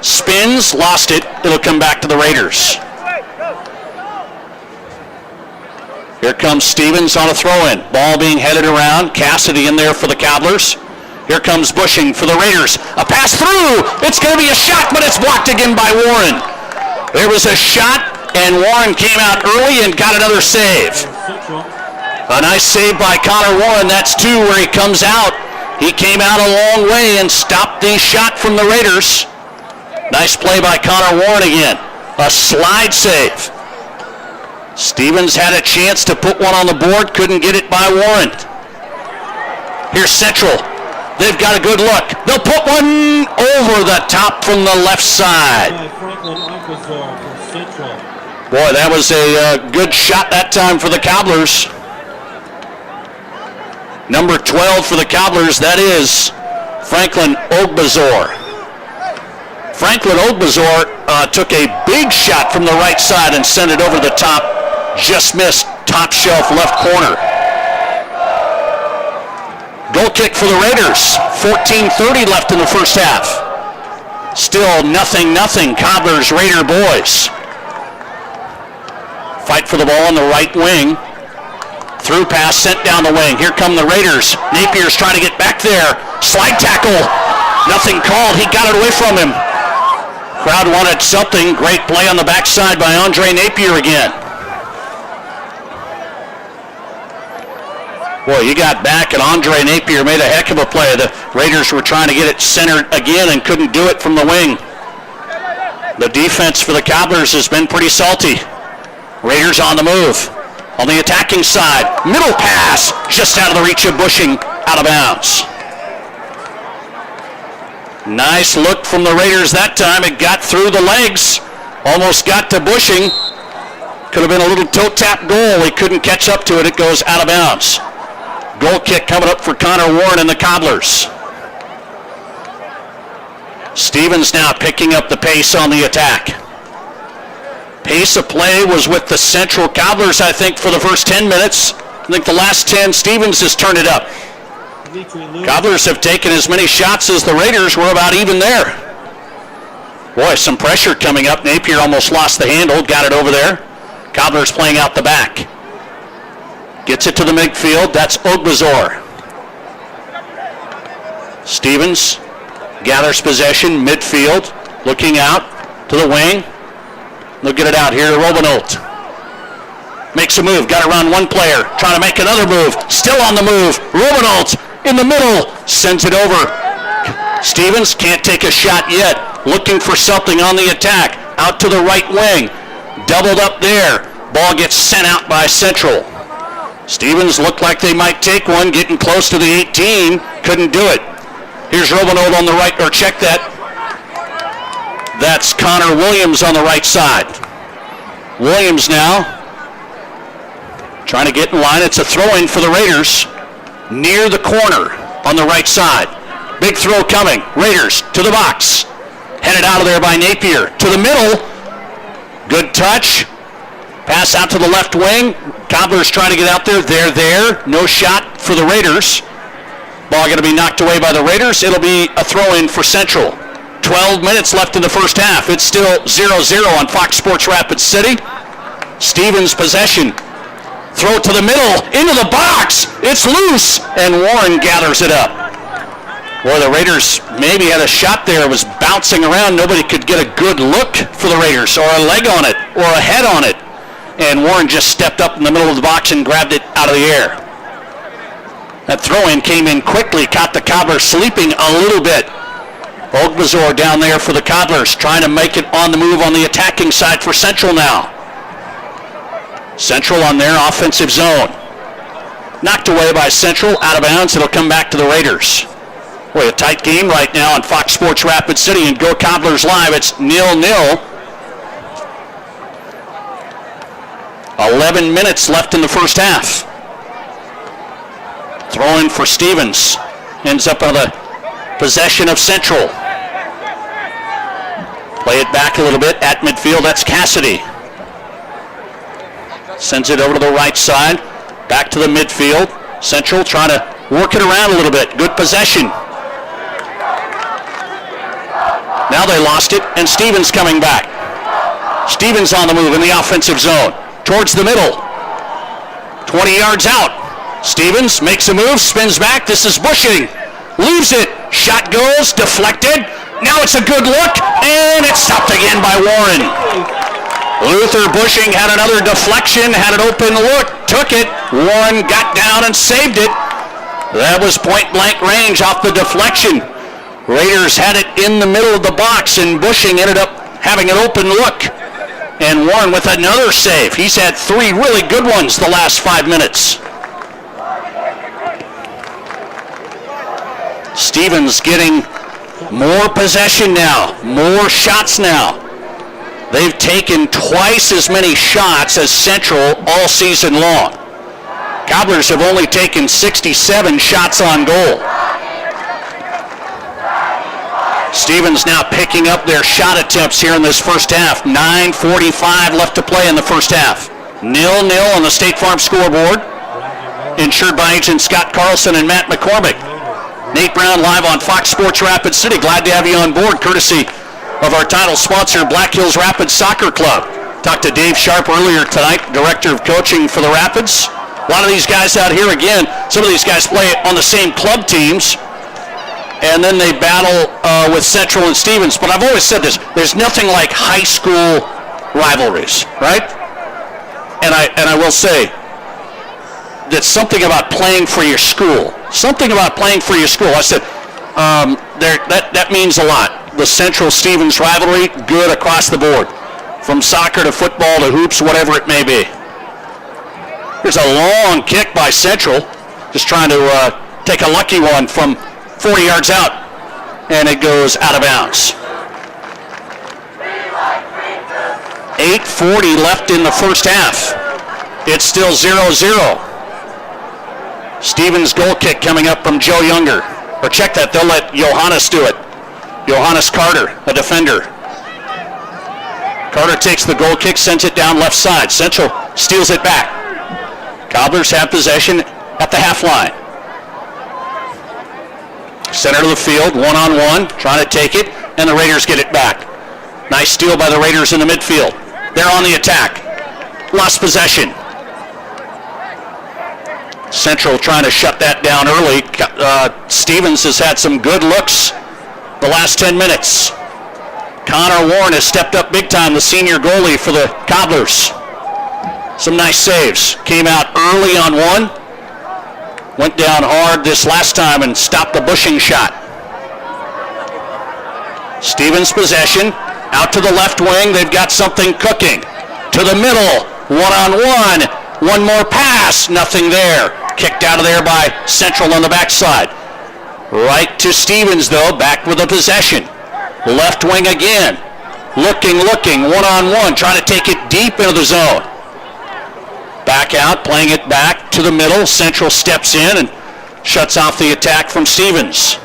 Spins, lost it. It'll come back to the Raiders. Here comes Stevens on a throw-in. Ball being headed around. Cassidy in there for the Cobblers. Here comes Bushing for the Raiders. A pass through. It's going to be a shot, but it's blocked again by Warren. There was a shot, and Warren came out early and got another save. A nice save by Connor Warren. That's two where he comes out. He came out a long way and stopped the shot from the Raiders. Nice play by Connor Warren again. A slide save. Stevens had a chance to put one on the board, couldn't get it by Warren. Here's Central. They've got a good look. They'll put one over the top from the left side. Boy, that was a good shot that time for the Cobblers. Number 12 for the Cobblers, that is Franklin Ogbazor. Franklin Ogbazor took a big shot from the right side and sent it over the top. Just missed top shelf left corner. Goal kick for the Raiders. 14:30 left in the first half. Still 0-0. Cobblers, Raider boys. Fight for the ball on the right wing. Through pass sent down the wing. Here come the Raiders. Napier's trying to get back there. Slide tackle. Nothing called. He got it away from him. Crowd wanted something. Great play on the backside by Andre Napier again. Boy, you got back and Andre Napier made a heck of a play. The Raiders were trying to get it centered again and couldn't do it from the wing. The defense for the Cobblers has been pretty salty. Raiders on the move. On the attacking side, middle pass, just out of the reach of Bushing, out of bounds. Nice look from the Raiders that time. It got through the legs, almost got to Bushing. Could have been a little toe-tap goal. He couldn't catch up to it. It goes out of bounds. Goal kick coming up for Connor Warren and the Cobblers. Stevens now picking up the pace on the attack. Pace of play was with the Central Cobblers, I think, for the first 10 minutes. I think the last 10, Stevens has turned it up. Cobblers have taken as many shots as the Raiders. Were about even there. Boy, some pressure coming up. Napier almost lost the handle, got it over there. Cobblers playing out the back. Gets it to the midfield. That's Ogbazor. Stevens gathers possession, midfield, looking out to the wing. They'll get it out here to Robinolt. Makes a move, got around one player, trying to make another move. Still on the move. Robinolt in the middle, sends it over. Stevens can't take a shot yet. Looking for something on the attack. Out to the right wing. Doubled up there. Ball gets sent out by Central. Stevens looked like they might take one, getting close to the 18. Couldn't do it. Here's Robinolt on the right, or check that. That's Connor Williams on the right side. Williams now trying to get in line. It's a throw-in for the Raiders near the corner on the right side. Big throw coming. Raiders to the box. Headed out of there by Napier. To the middle. Good touch. Pass out to the left wing. Cobblers trying to get out there. They're there. No shot for the Raiders. Ball going to be knocked away by the Raiders. It'll be a throw-in for Central. 12 minutes left in the first half. It's still 0-0 on Fox Sports Rapid City. Stevens possession. Throw to the middle. Into the box. It's loose. And Warren gathers it up. Boy, the Raiders maybe had a shot there. It was bouncing around. Nobody could get a good look for the Raiders, or a leg on it, or a head on it. And Warren just stepped up in the middle of the box and grabbed it out of the air. That throw-in came in quickly, caught the Cobblers sleeping a little bit. Ogbazor down there for the Cobblers, trying to make it on the move on the attacking side for Central now. Central on their offensive zone. Knocked away by Central, out of bounds. It'll come back to the Raiders. Boy, a tight game right now on Fox Sports Rapid City and Go Cobblers Live. It's 0-0. 11 minutes left in the first half. Throw-in for Stevens. Ends up on the possession of Central. Play it back a little bit at midfield. That's Cassidy. Sends it over to the right side. Back to the midfield. Central trying to work it around a little bit. Good possession. Now they lost it, and Stevens coming back. Stevens on the move in the offensive zone. Towards the middle. 20 yards out. Stevens makes a move, spins back. This is Bushing. Leaves it. Shot goes, deflected. Now it's a good look, and it's stopped again by Warren. Luther Bushing had another deflection, had an open look, took it. Warren got down and saved it. That was point-blank range off the deflection. Raiders had it in the middle of the box, and Bushing ended up having an open look. And Warren with another save. He's had 3 really good ones the last 5 minutes. Stevens getting more possession now, more shots now. They've taken twice as many shots as Central all season long. Cobblers have only taken 67 shots on goal. Stevens now picking up their shot attempts here in this first half. 9:45 left to play in the first half. 0-0 on the State Farm scoreboard. Insured by agent Scott Carlson and Matt McCormick. Nate Brown live on Fox Sports Rapid City. Glad to have you on board, courtesy of our title sponsor, Black Hills Rapids Soccer Club. Talked to Dave Sharp earlier tonight, Director of Coaching for the Rapids. A lot of these guys out here, again, some of these guys play on the same club teams, and then they battle with Central and Stevens. But I've always said this, there's nothing like high school rivalries, right? And I will say that something about playing for your school. Something about playing for your school. I said, that means a lot. The Central-Stevens rivalry, good across the board. From soccer to football to hoops, whatever it may be. Here's a long kick by Central. Just trying to take a lucky one from 40 yards out. And it goes out of bounds. 8:40 left in the first half. It's still 0-0. Stevens goal kick coming up from Joe Younger. Or check that, they'll let Johannes do it. Johannes Carter, a defender. Carter takes the goal kick, sends it down left side. Central steals it back. Cobblers have possession at the half line. Center of the field, one-on-one, trying to take it, and the Raiders get it back. Nice steal by the Raiders in the midfield. They're on the attack. Lost possession. Central trying to shut that down early. Stevens has had some good looks the last 10 minutes. Connor Warren has stepped up big time, the senior goalie for the Cobblers. Some nice saves. Came out early on one. Went down hard this last time and stopped the Bushing shot. Stevens possession. Out to the left wing. They've got something cooking. To the middle. One-on-one. One more pass. Nothing there. Kicked out of there by Central on the backside. Right to Stevens, though. Back with the possession. Left wing again. Looking. One-on-one. Trying to take it deep into the zone. Back out. Playing it back to the middle. Central steps in and shuts off the attack from Stevens.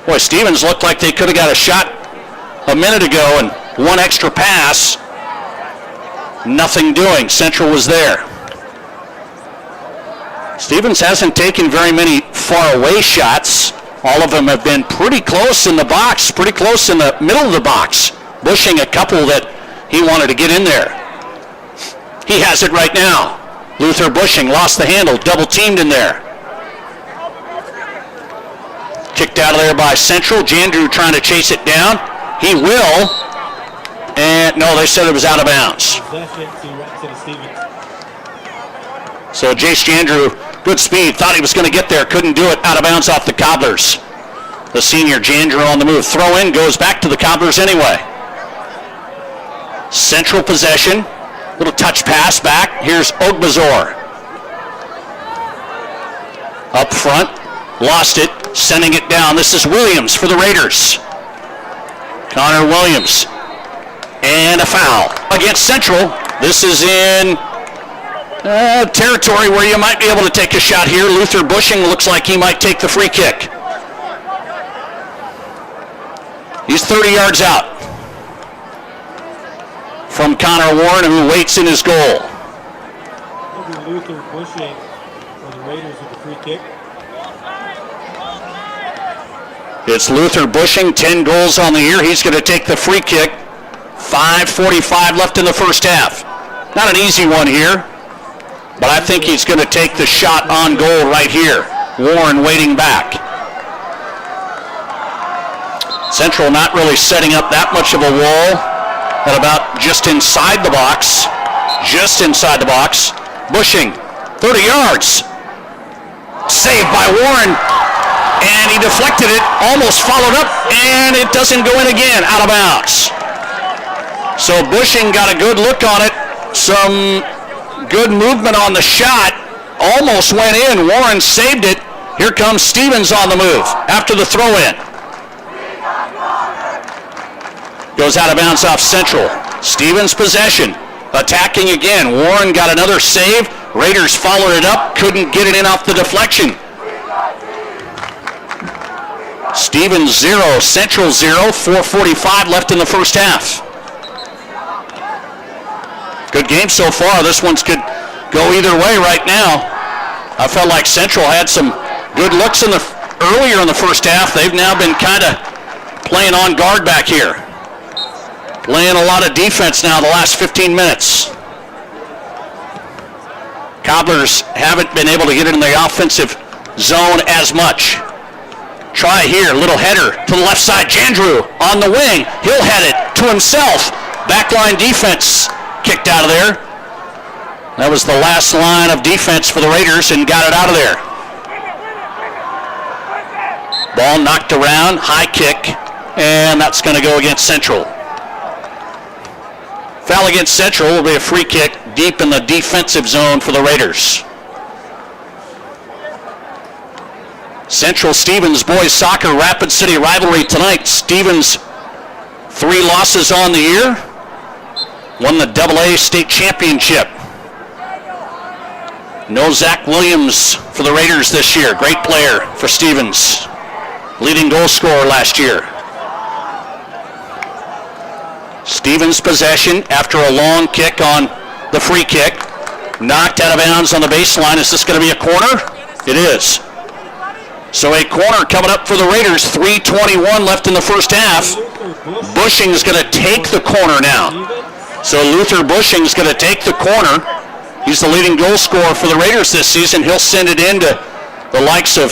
Boy, Stevens looked like they could have got a shot a minute ago, and one extra pass. Nothing doing. Central was there. Stevens hasn't taken very many far-away shots. All of them have been pretty close in the box, pretty close in the middle of the box. Bushing a couple that he wanted to get in there. He has it right now. Luther Bushing lost the handle, double-teamed in there. Kicked out of there by Central. Jandrew trying to chase it down. He will. And no, they said it was out of bounds. So Jace Jandrew, good speed, thought he was going to get there, couldn't do it, out of bounds off the Cobblers. The senior Jandrew on the move. Throw in, goes back to the Cobblers anyway. Central possession. Little touch pass back. Here's Ogbazor. Up front. Lost it. Sending it down. This is Williams for the Raiders. Connor Williams. And a foul against Central. This is in territory where you might be able to take a shot here. Luther Bushing looks like he might take the free kick. He's 30 yards out from Connor Warren, who waits in his goal. Luther Bushing for the Raiders with the free kick. It's Luther Bushing, 10 goals on the year. He's going to take the free kick. 5:45 left in the first half. Not an easy one here, but I think he's going to take the shot on goal right here. Warren waiting back. Central not really setting up that much of a wall. At about just inside the box. Just inside the box. Bushing, 30 yards. Saved by Warren. And he deflected it, almost followed up, and it doesn't go in again, out of bounds. So Bushing got a good look on it. Some good movement on the shot. Almost went in. Warren saved it. Here comes Stevens on the move after the throw-in. Goes out of bounds off Central. Stevens possession. Attacking again. Warren got another save. Raiders followed it up. Couldn't get it in off the deflection. Stevens 0. Central 0. 4:45 left in the first half. Good game so far. This one's could go either way right now. I felt like Central had some good looks earlier in the first half. They've now been kind of playing on guard back here. Playing a lot of defense now the last 15 minutes. Cobblers haven't been able to get in the offensive zone as much. Try here, little header to the left side. Jandrew on the wing. He'll head it to himself. Backline defense kicked out of there. That was the last line of defense for the Raiders and got it out of there. Ball knocked around, high kick, and that's going to go against Central. Foul against Central will be a free kick deep in the defensive zone for the Raiders. Central Stevens boys soccer Rapid City rivalry tonight. Stevens 3 losses on the year. won the AA state championship. No Zach Williams for the Raiders this year. Great player for Stevens. Leading goal scorer last year. Stevens possession after a long kick on the free kick. Knocked out of bounds on the baseline. Is this going to be a corner? It is. So a corner coming up for the Raiders. 3:21 left in the first half. Bushing's going to take the corner now. So Luther Bushing's going to take the corner. He's the leading goal scorer for the Raiders this season. He'll send it into the likes of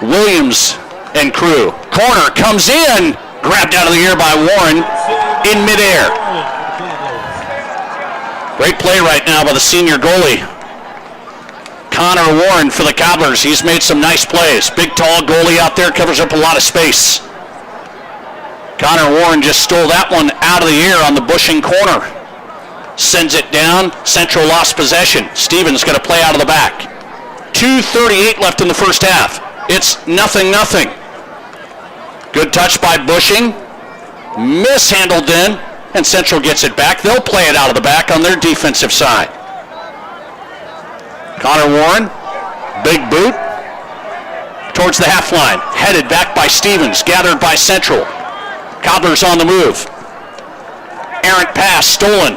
Williams and crew. Corner comes in. Grabbed out of the air by Warren in midair. Great play right now by the senior goalie. Connor Warren for the Cobblers. He's made some nice plays. Big, tall goalie out there, covers up a lot of space. Connor Warren just stole that one out of the air on the Bushing corner. Sends it down. Central lost possession. Stevens going to play out of the back. 2:38 left in the first half. It's 0-0. Good touch by Bushing. Mishandled then, and Central gets it back. They'll play it out of the back on their defensive side. Connor Warren, big boot, towards the half line. Headed back by Stevens, gathered by Central. Cobblers on the move. Errant pass, stolen.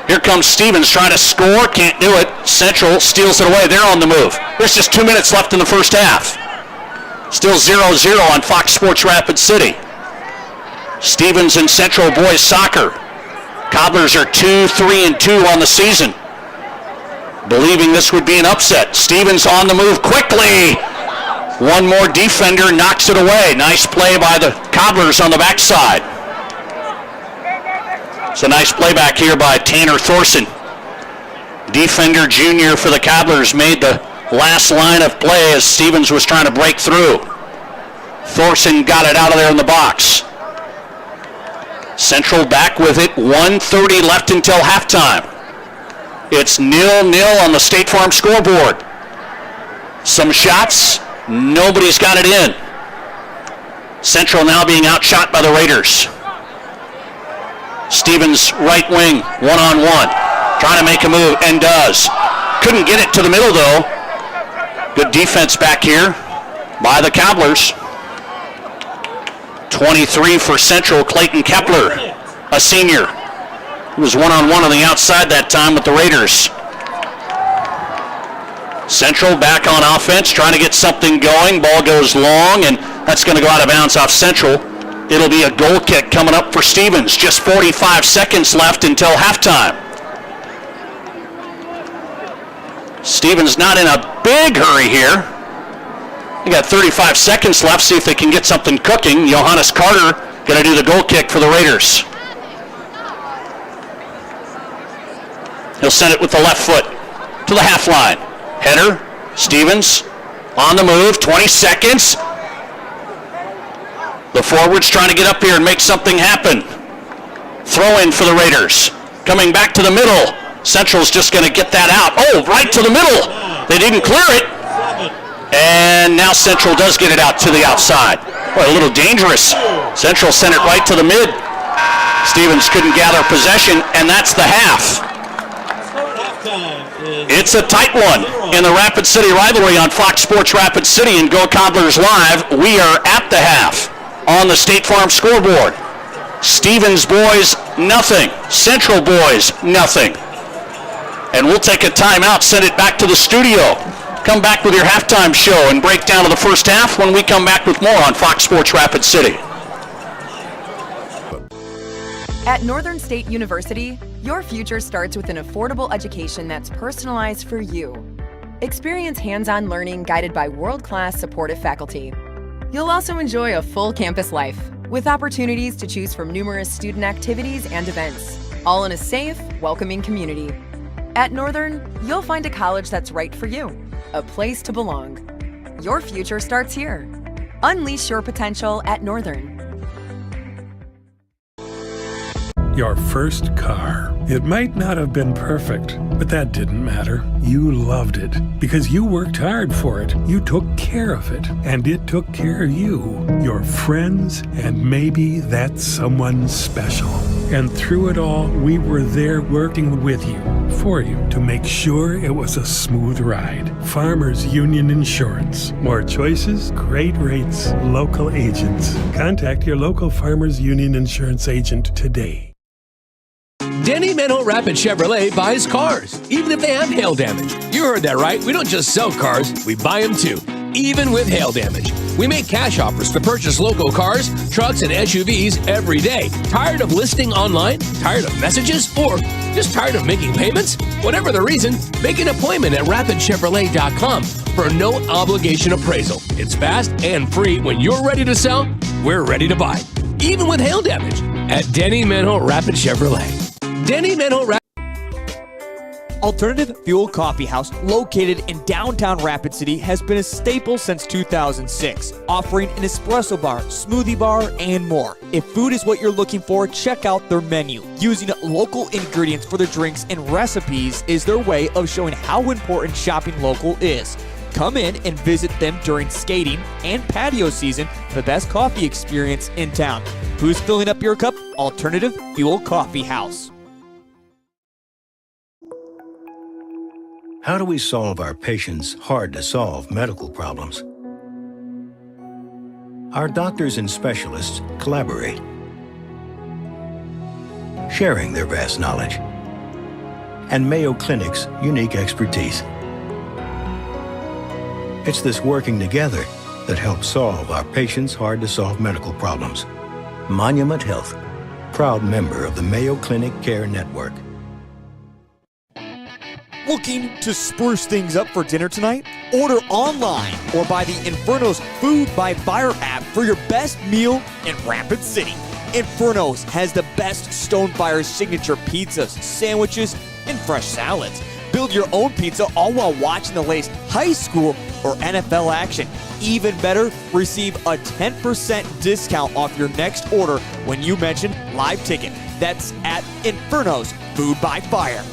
Here comes Stevens trying to score, can't do it. Central steals it away, they're on the move. There's just 2 minutes left in the first half. Still 0-0 on Fox Sports Rapid City. Stevens and Central boys soccer. Cobblers are 2-3-2 on the season. Believing this would be an upset. Stevens on the move quickly. One more defender knocks it away. Nice play by the Cobblers on the backside. It's a nice play back here by Tanner Thorson. Defender junior for the Cobblers made the last line of play as Stevens was trying to break through. Thorson got it out of there in the box. Central back with it. 1:30 left until halftime. It's 0-0 on the State Farm scoreboard. Some shots. Nobody's got it in. Central now being outshot by the Raiders. Stevens right wing, one-on-one. Trying to make a move, and does. Couldn't get it to the middle, though. Good defense back here by the Cobblers. 23 for Central, Clayton Kepler, a senior. He was one-on-one on the outside that time with the Raiders. Central back on offense, trying to get something going. Ball goes long, and that's going to go out of bounds off Central. It'll be a goal kick coming up for Stevens. Just 45 seconds left until halftime. Stevens not in a big hurry here. They got 35 seconds left. See if they can get something cooking. Johannes Carter going to do the goal kick for the Raiders. He'll send it with the left foot to the half line. Header, Stevens on the move. 20 seconds. The forwards trying to get up here and make something happen. Throw in for the Raiders. Coming back to the middle. Central's just going to get that out. Oh, right to the middle. They didn't clear it. And now Central does get it out to the outside. Boy, a little dangerous. Central sent it right to the mid. Stevens couldn't gather possession, and that's the half. It's a tight one in the Rapid City rivalry on Fox Sports Rapid City and Go Cobblers Live. We are at the half on the State Farm scoreboard. Stevens boys, nothing. Central boys, nothing. And we'll take a timeout, send it back to the studio. Come back with your halftime show and breakdown of the first half when we come back with more on Fox Sports Rapid City. At Northern State University, your future starts with an affordable education that's personalized for you. Experience hands-on learning guided by world-class supportive faculty. You'll also enjoy a full campus life with opportunities to choose from numerous student activities and events, all in a safe, welcoming community. At Northern, you'll find a college that's right for you, a place to belong. Your future starts here. Unleash your potential at Northern. Your first car. It might not have been perfect, but that didn't matter. You loved it because you worked hard for it. You took care of it, and it took care of you, your friends, and maybe that someone special. And through it all, we were there working with you, for you, to make sure it was a smooth ride. Farmers Union Insurance. More choices, great rates, local agents. Contact your local Farmers Union Insurance agent today. Denny Manholt Rapid Chevrolet buys cars, even if they have hail damage. You heard that right. We don't just sell cars, we buy them too, even with hail damage. We make cash offers to purchase local cars, trucks, and SUVs every day. Tired of listing online? Tired of messages? Or just tired of making payments? Whatever the reason, make an appointment at rapidchevrolet.com for a no-obligation appraisal. It's fast and free. When you're ready to sell, we're ready to buy, even with hail damage, at Denny Manholt Rapid Chevrolet. Denny Manholt Rapid. Alternative Fuel Coffee House, located in downtown Rapid City, has been a staple since 2006, offering an espresso bar, smoothie bar, and more. If food is what you're looking for, check out their menu. Using local ingredients for their drinks and recipes is their way of showing how important shopping local is. Come in and visit them during skating and patio season for the best coffee experience in town. Who's filling up your cup? Alternative Fuel Coffee House. How do we solve our patients' hard-to-solve medical problems? Our doctors and specialists collaborate, sharing their vast knowledge and Mayo Clinic's unique expertise. It's this working together that helps solve our patients' hard-to-solve medical problems. Monument Health, proud member of the Mayo Clinic Care Network. Looking to spruce things up for dinner tonight? Order online or buy the Inferno's Food by Fire app for your best meal in Rapid City. Inferno's has the best Stonefire signature pizzas, sandwiches, and fresh salads. Build your own pizza all while watching the latest high school or NFL action. Even better, receive a 10% discount off your next order when you mention Live Ticket. That's at Inferno's Food by Fire.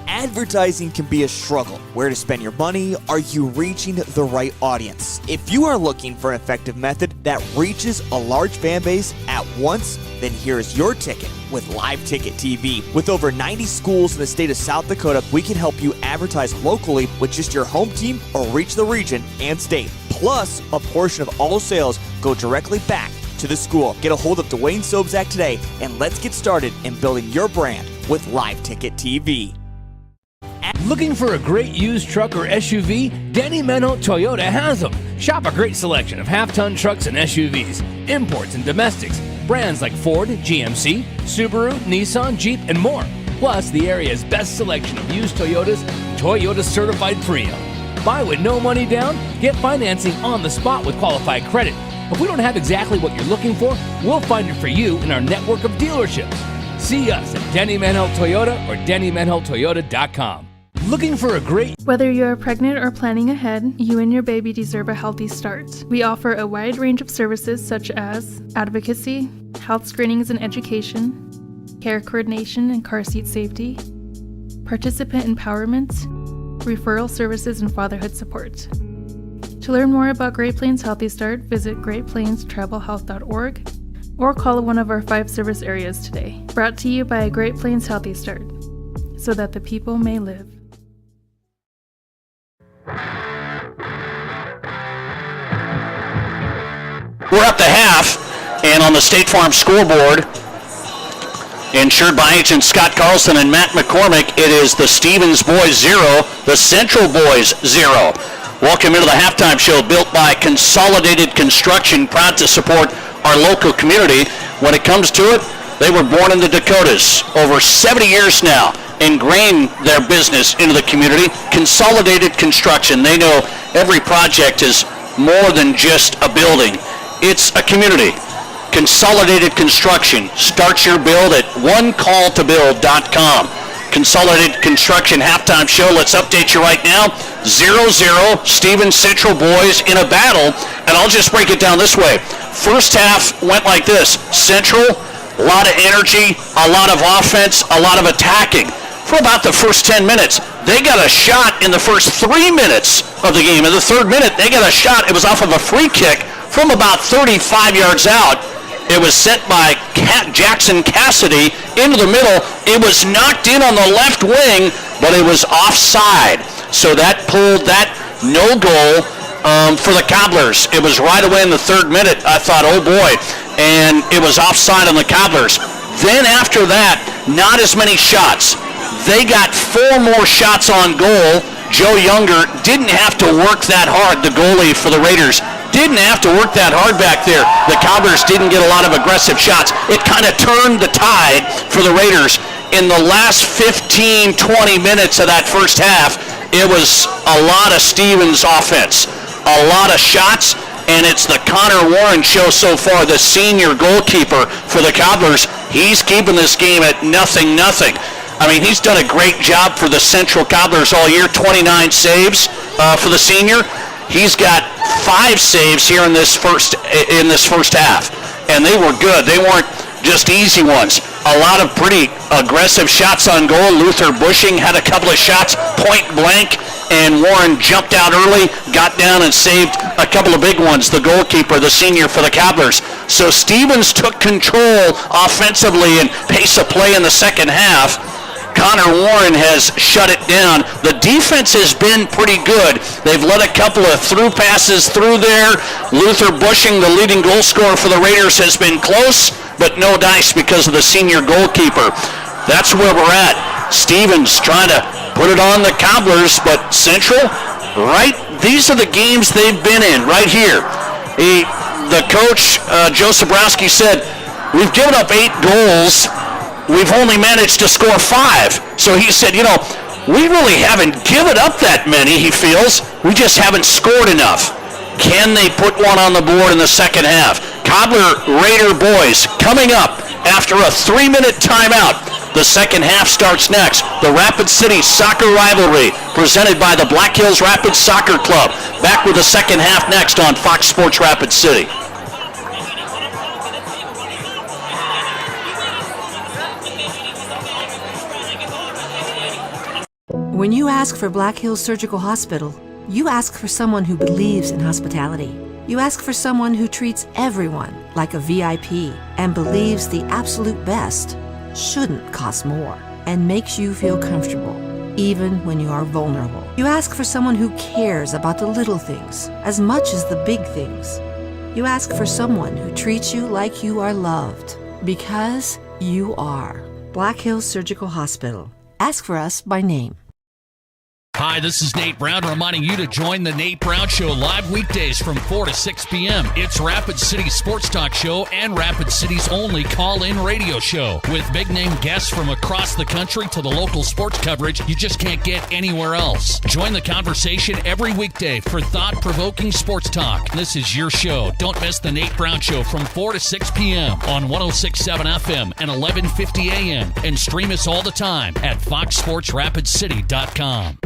Advertising can be a struggle. Where to spend your money? Are you reaching the right audience? If you are looking for an effective method that reaches a large fan base at once, then here's your ticket with Live Ticket TV. With over 90 schools in the state of South Dakota, we can help you advertise locally with just your home team or reach the region and state. Plus, a portion of all sales go directly back to the school. Get a hold of Dwayne Sobczak today, and let's get started in building your brand with Live Ticket TV. Looking for a great used truck or SUV? Denny Manholt Toyota has them. Shop a great selection of half-ton trucks and SUVs, imports and domestics, brands like Ford, GMC, Subaru, Nissan, Jeep, and more. Plus, the area's best selection of used Toyotas, Toyota Certified Pre-Owned. Buy with no money down, get financing on the spot with qualified credit. If we don't have exactly what you're looking for, we'll find it for you in our network of dealerships. See us at Denny Manholt Toyota or DennyManholtToyota.com. Looking for a great... Whether you are pregnant or planning ahead, you and your baby deserve a healthy start. We offer a wide range of services such as advocacy, health screenings and education, care coordination and car seat safety, participant empowerment, referral services, and fatherhood support. To learn more about Great Plains Healthy Start, visit greatplainstravelhealth.org or call one of our 5 service areas today. Brought to you by Great Plains Healthy Start, so that the people may live. We're up to half, and on the State Farm scoreboard, insured by agents Scott Carlson and Matt McCormick, it is the Stevens boys 0, the Central boys 0. Welcome into the halftime show built by Consolidated Construction, proud to support our local community. When it comes to it, they were born in the Dakotas. Over 70 years now, ingrained their business into the community. Consolidated Construction, they know every project is more than just a building. It's a community. Consolidated Construction. Start your build at onecalltobuild.com. Consolidated Construction halftime show. Let's update you right now. 0-0 Stevens Central boys in a battle. And I'll just break it down this way. First half went like this. Central, a lot of energy, a lot of offense, a lot of attacking. For about the first 10 minutes, they got a shot in the first 3 minutes of the game. In the third minute, they got a shot. It was off of a free kick from about 35 yards out. It was sent by Jackson Cassidy into the middle. It was knocked in on the left wing, but it was offside. So that pulled that no goal for the Cobblers. It was right away in the 3rd minute. I thought, oh boy, and it was offside on the Cobblers. Then after that, not as many shots. They got 4 more shots on goal. Joe Younger didn't have to work that hard, the goalie for the Raiders. Didn't have to work that hard back there. The Cobblers didn't get a lot of aggressive shots. It kind of turned the tide for the Raiders. In the last 15, 20 minutes of that first half, it was a lot of Stevens offense, a lot of shots, and it's the Connor Warren show so far, the senior goalkeeper for the Cobblers. He's keeping this game at 0-0. I mean, he's done a great job for the Central Cobblers all year, 29 saves for the senior. He's got 5 saves here in this first half, and they were good. They weren't just easy ones. A lot of pretty aggressive shots on goal. Luther Bushing had a couple of shots point blank, and Warren jumped out early, got down and saved a couple of big ones, the goalkeeper, the senior for the Cobblers. So Stevens took control offensively and pace of play in the second half. Connor Warren has shut it down. The defense has been pretty good. They've let a couple of through passes through there. Luther Bushing, the leading goal scorer for the Raiders, has been close, but no dice because of the senior goalkeeper. That's where we're at. Stevens trying to put it on the Cobblers, but Central, right? These are the games they've been in right here. The coach, Joe Sobrowski, said, we've given up 8 goals. We've only managed to score 5. So he said, we really haven't given up that many, he feels. We just haven't scored enough. Can they put one on the board in the second half? Cobbler Raider boys coming up after a 3-minute timeout. The second half starts next. The Rapid City Soccer Rivalry presented by the Black Hills Rapid Soccer Club. Back with the second half next on Fox Sports Rapid City. When you ask for Black Hills Surgical Hospital, you ask for someone who believes in hospitality. You ask for someone who treats everyone like a VIP and believes the absolute best shouldn't cost more and makes you feel comfortable, even when you are vulnerable. You ask for someone who cares about the little things as much as the big things. You ask for someone who treats you like you are loved, because you are. Black Hills Surgical Hospital. Ask for us by name. Hi, this is Nate Brown reminding you to join the Nate Brown Show live weekdays from 4 to 6 p.m. It's Rapid City's sports talk show and Rapid City's only call-in radio show. With big-name guests from across the country to the local sports coverage you just can't get anywhere else. Join the conversation every weekday for thought-provoking sports talk. This is your show. Don't miss the Nate Brown Show from 4 to 6 p.m. on 106.7 FM and 1150 a.m. And stream us all the time at foxsportsrapidcity.com.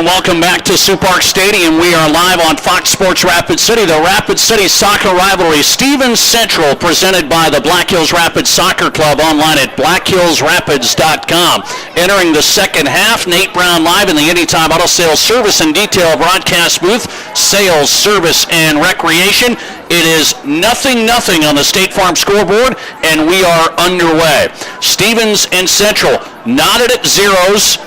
And welcome back to Sioux Park Stadium. We are live on Fox Sports Rapid City, the Rapid City soccer rivalry. Stevens Central, presented by the Black Hills Rapids Soccer Club, online at blackhillsrapids.com. Entering the second half, Nate Brown live in the Anytime Auto Sales Service and Detail broadcast booth, sales, service, and recreation. It is 0-0 on the State Farm scoreboard, and we are underway. Stevens and Central knotted at zeros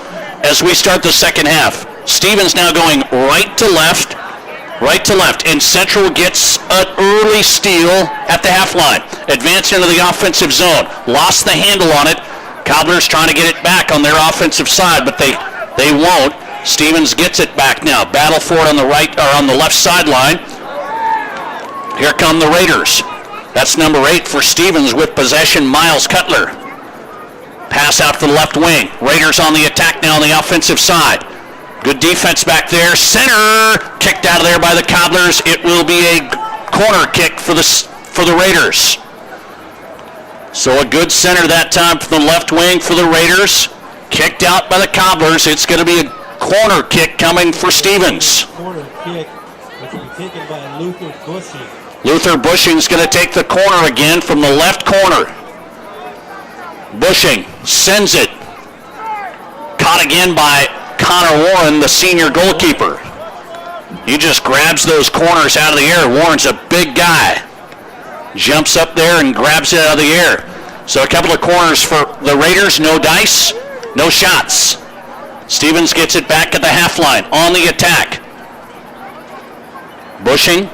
as we start the second half. Stevens now going right to left, and Central gets an early steal at the half line. Advanced into the offensive zone. Lost the handle on it. Cobblers trying to get it back on their offensive side, but they won't. Stevens gets it back now. Battle for it on the right or on the left sideline. Here come the Raiders. That's number 8 for Stevens with possession, Miles Cutler. Pass out to the left wing. Raiders on the attack now on the offensive side. Good defense back there. Center kicked out of there by the Cobblers. It will be a corner kick for the Raiders. So a good center that time for the left wing for the Raiders. Kicked out by the Cobblers. It's going to be a corner kick coming for Stevens. Corner kick, which will be taken by Luther Bushing. Luther Bushing's going to take the corner again from the left corner. Bushing sends it. Caught again by Connor Warren, the senior goalkeeper. He just grabs those corners out of the air. Warren's a big guy. Jumps up there and grabs it out of the air. So a couple of corners for the Raiders. No dice, no shots. Stevens gets it back at the half line on the attack. Bushing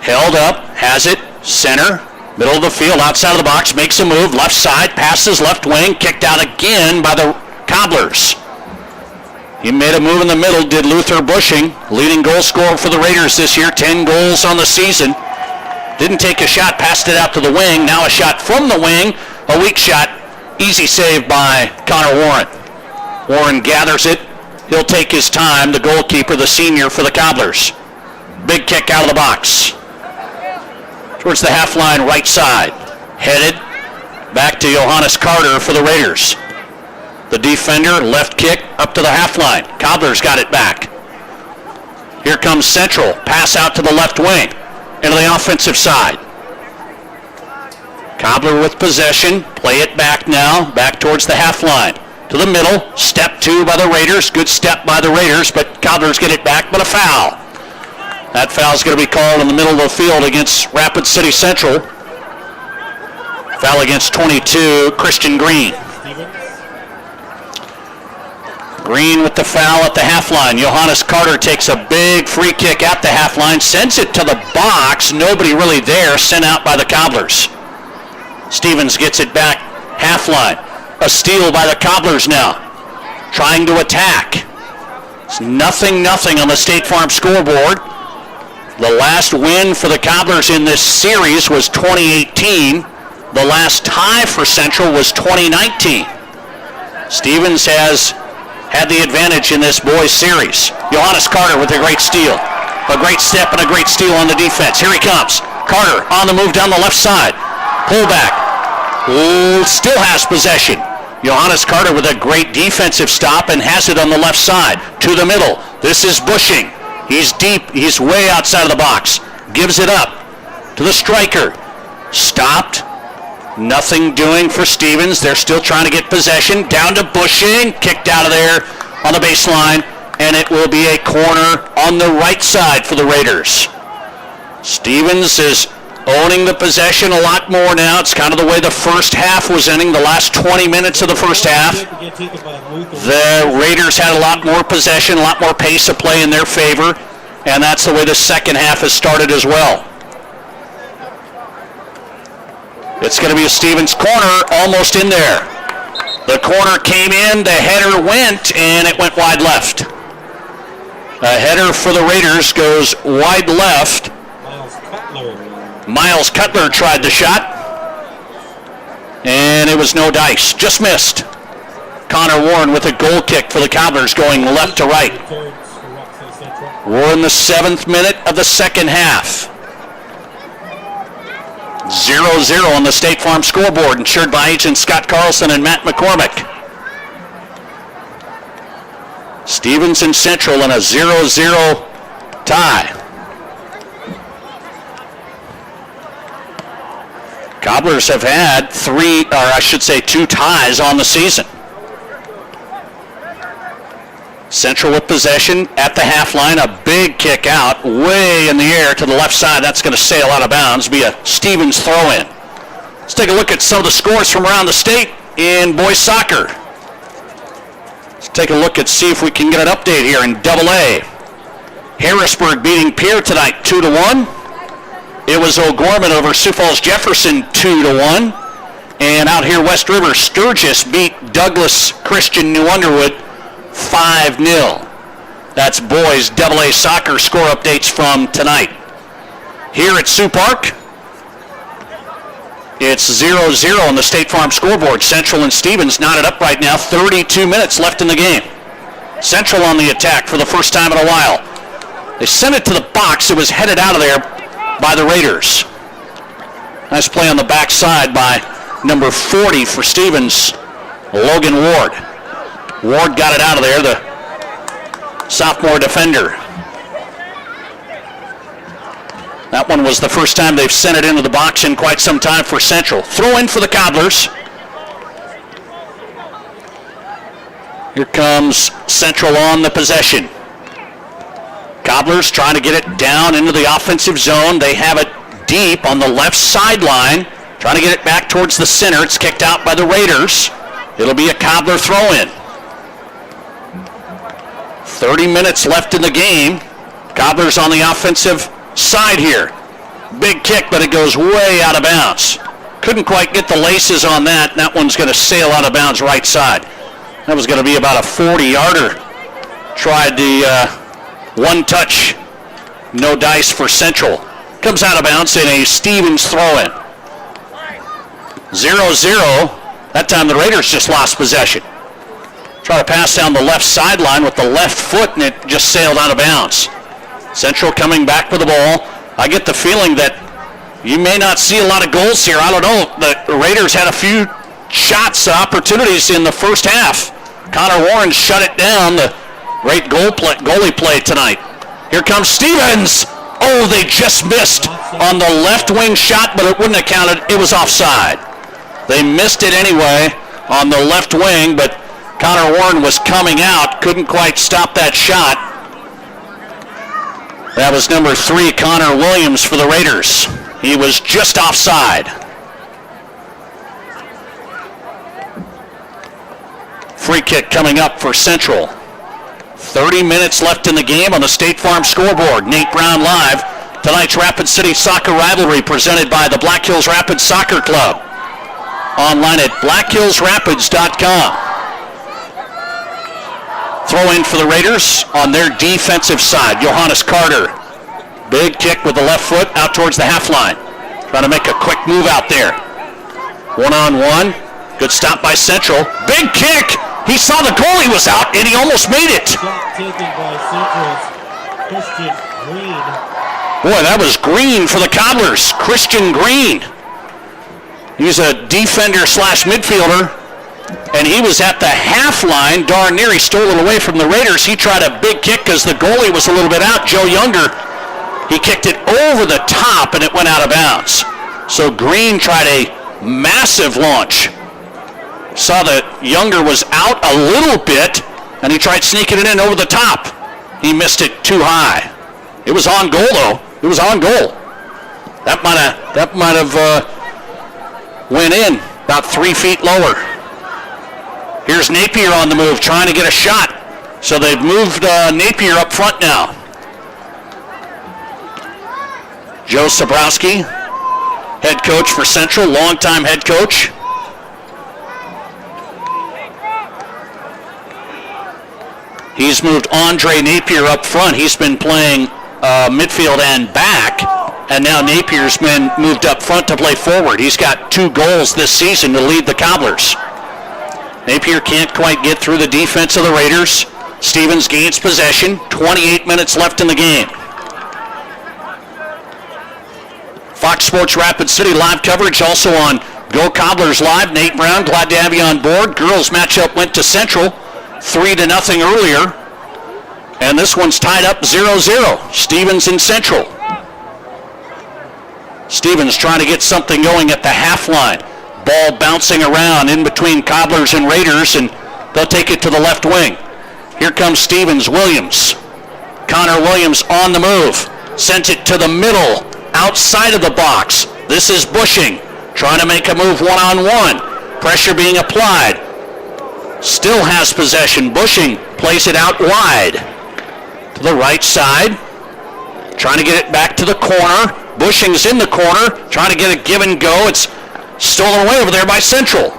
held up, has it, center. Middle of the field, outside of the box, makes a move, left side, passes left wing, kicked out again by the Cobblers. He made a move in the middle, did Luther Bushing, leading goal scorer for the Raiders this year, 10 goals on the season. Didn't take a shot, passed it out to the wing, now a shot from the wing, a weak shot, easy save by Connor Warren. Warren gathers it, he'll take his time, the goalkeeper, the senior for the Cobblers. Big kick out of the box. Towards the half line right side. Headed back to Johannes Carter for the Raiders. The defender, left kick up to the half line. Cobblers got it back. Here comes Central. Pass out to the left wing. Into the offensive side. Cobbler with possession. Play it back now. Back towards the half line. To the middle. Step 2 by the Raiders. Good step by the Raiders, but Cobblers get it back, but a foul. That foul's going to be called in the middle of the field against Rapid City Central. Foul against 22, Christian Green. Green with the foul at the half line. Johannes Carter takes a big free kick at the half line, sends it to the box. Nobody really there, sent out by the Cobblers. Stevens gets it back, half line. A steal by the Cobblers now, trying to attack. It's 0-0 on the State Farm scoreboard. The last win for the Cobblers in this series was 2018. The last tie for Central was 2019. Stevens has had the advantage in this boys series. Johannes Carter with a great steal. A great step and a great steal on the defense. Here he comes. Carter on the move down the left side. Pullback. Still has possession. Johannes Carter with a great defensive stop and has it on the left side. To the middle. This is Bushing. He's deep. He's way outside of the box. Gives it up to the striker. Stopped. Nothing doing for Stevens. They're still trying to get possession. Down to Bushing. Kicked out of there on the baseline. And it will be a corner on the right side for the Raiders. Stevens is owning the possession a lot more now. It's kind of the way the first half was ending, the last 20 minutes of the first half. The Raiders had a lot more possession, a lot more pace of play in their favor, and that's the way the second half has started as well. It's going to be a Stevens corner, almost in there. The corner came in, the header went, and it went wide left. A header for the Raiders goes wide left. Miles Cutler tried the shot, and it was no dice, just missed. Connor Warren with a goal kick for the Cobblers going left to right. We're in the 7th minute of the second half. 0-0 on the State Farm scoreboard, insured by agents Scott Carlson and Matt McCormick. Stevens and Central in a 0-0 tie. Cobblers have had two ties on the season. Central with possession at the half line. A big kick out way in the air to the left side. That's going to sail out of bounds. Be a Stevens throw-in. Let's take a look at some of the scores from around the state in boys soccer. Let's take a look and see if we can get an update here in AA. Harrisburg beating Pierre tonight 2-1. It was O'Gorman over Sioux Falls Jefferson 2-1. And out here West River, Sturgis beat Douglas Christian New Underwood 5-0. That's boys AA soccer score updates from tonight. Here at Sioux Park, it's 0-0 on the State Farm scoreboard. Central and Stevens knotted up right now. 32 minutes left in the game. Central on the attack for the first time in a while. They sent it to the box. It was headed out of there by the Raiders. Nice play on the backside by number 40 for Stevens, Logan Ward. Ward got it out of there, the sophomore defender. That one was the first time they've sent it into the box in quite some time for Central. Throw in for the Cobblers. Here comes Central on the possession. Cobblers trying to get it down into the offensive zone. They have it deep on the left sideline. Trying to get it back towards the center. It's kicked out by the Raiders. It'll be a Cobbler throw-in. 30 minutes left in the game. Cobblers on the offensive side here. Big kick, but it goes way out of bounds. Couldn't quite get the laces on that. That one's going to sail out of bounds right side. That was going to be about a 40-yarder. Tried the one touch, no dice for Central. Comes out of bounds in a Stevens throw-in. 0-0. That time the Raiders just lost possession. Try to pass down the left sideline with the left foot, and it just sailed out of bounds. Central coming back with the ball. I get the feeling that you may not see a lot of goals here. I don't know. The Raiders had a few shots, opportunities in the first half. Connor Warren shut it down. The great goalie play tonight. Here comes Stevens. Oh, they just missed on the left wing shot, but it wouldn't have counted. It was offside. They missed it anyway on the left wing, but Connor Warren was coming out. Couldn't quite stop that shot. That was number 3, Connor Williams for the Raiders. He was just offside. Free kick coming up for Central. 30 minutes left in the game on the State Farm scoreboard. Nate Brown live. Tonight's Rapid City Soccer Rivalry presented by the Black Hills Rapids Soccer Club. Online at blackhillsrapids.com. Throw in for the Raiders on their defensive side. Johannes Carter. Big kick with the left foot out towards the half line. Trying to make a quick move out there. 1-on-1. Good stop by Central. Big kick. He saw the goalie was out and he almost made it. Shot taken by Central's Christian Green. Boy, that was Green for the Cobblers. Christian Green. He's a defender slash midfielder. And he was at the half line, darn near. He stole it away from the Raiders. He tried a big kick because the goalie was a little bit out. Joe Younger, he kicked it over the top and it went out of bounds. So Green tried a massive launch. Saw that Younger was out a little bit and he tried sneaking it in over the top. He missed it too high. It was on goal though. It was on goal. That might have went in about 3 feet lower. Here's Napier on the move, trying to get a shot. So they've moved Napier up front now. Joe Sobrowski, head coach for Central, longtime head coach. He's moved Andre Napier up front. He's been playing midfield and back, and now Napier's been moved up front to play forward. He's got 2 goals this season to lead the Cobblers. Napier can't quite get through the defense of the Raiders. Stevens gains possession. 28 minutes left in the game. Fox Sports Rapid City live coverage also on Go Cobblers Live. Nate Brown, glad to have you on board. Girls matchup went to Central 3-0 earlier. And this one's tied up 0-0. Stevens and Central. Stevens trying to get something going at the half line. Ball bouncing around in between Cobblers and Raiders, and they'll take it to the left wing. Here comes Stevens. Williams. Connor Williams on the move. Sends it to the middle, outside of the box. This is Bushing, trying to make a move one-on-one. Pressure being applied. Still has possession. Bushing plays it out wide. To the right side. Trying to get it back to the corner. Bushing's in the corner, trying to get a give and go. It's stolen away over there by Central.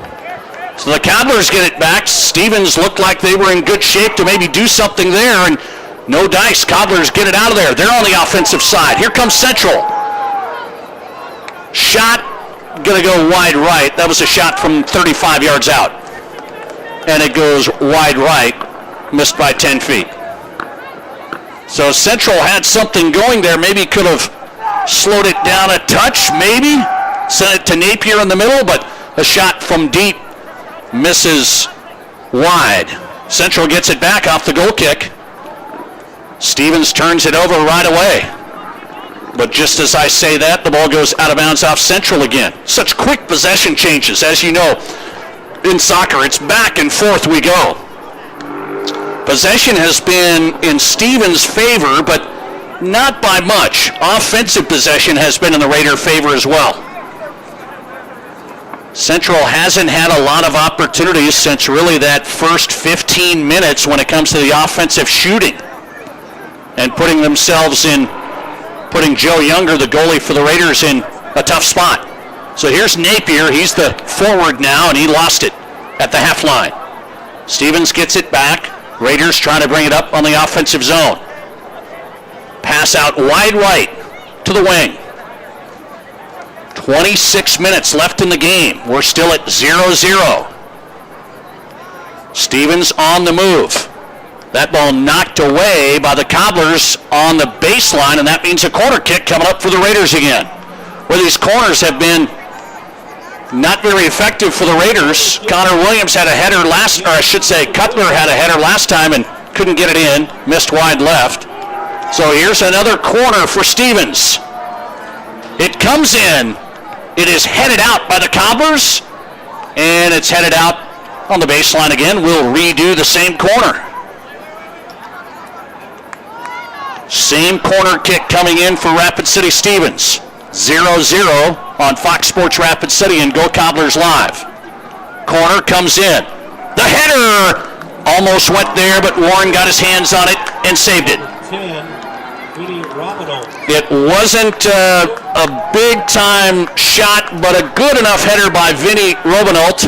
So the Cobblers get it back. Stevens looked like they were in good shape to maybe do something there, and no dice. Cobblers get it out of there. They're on the offensive side. Here comes Central. Shot, gonna go wide right. That was a shot from 35 yards out. And it goes wide right, missed by 10 feet. So Central had something going there. Maybe could have slowed it down a touch, maybe. Sent it to Napier in the middle, but a shot from deep misses wide. Central gets it back off the goal kick. Stevens turns it over right away. But just as I say that, the ball goes out of bounds off Central again. Such quick possession changes, as you know. In soccer, it's back and forth we go. Possession has been in Stevens' favor, but not by much. Offensive possession has been in the Raider favor as well. Central hasn't had a lot of opportunities since really that first 15 minutes when it comes to the offensive shooting and putting Joe Younger, the goalie for the Raiders, in a tough spot. So here's Napier. He's the forward now, and he lost it at the half line. Stevens gets it back. Raiders trying to bring it up on the offensive zone. Pass out wide right to the wing. 26 minutes left in the game. We're still at 0-0. Stevens on the move. That ball knocked away by the Cobblers on the baseline, and that means a corner kick coming up for the Raiders again. Where these corners have been not very effective for the Raiders. Connor Williams had a header Cutler had a header last time and couldn't get it in. Missed wide left. So here's another corner for Stevens. It comes in. It is headed out by the Cobblers, and it's headed out on the baseline again. We'll redo the same corner. Same corner kick coming in for Rapid City Stevens. 0-0 on Fox Sports Rapid City and Go Cobblers Live. Corner comes in. The header almost went there, but Warren got his hands on it and saved it. It wasn't a big-time shot, but a good enough header by Vinny Robinault.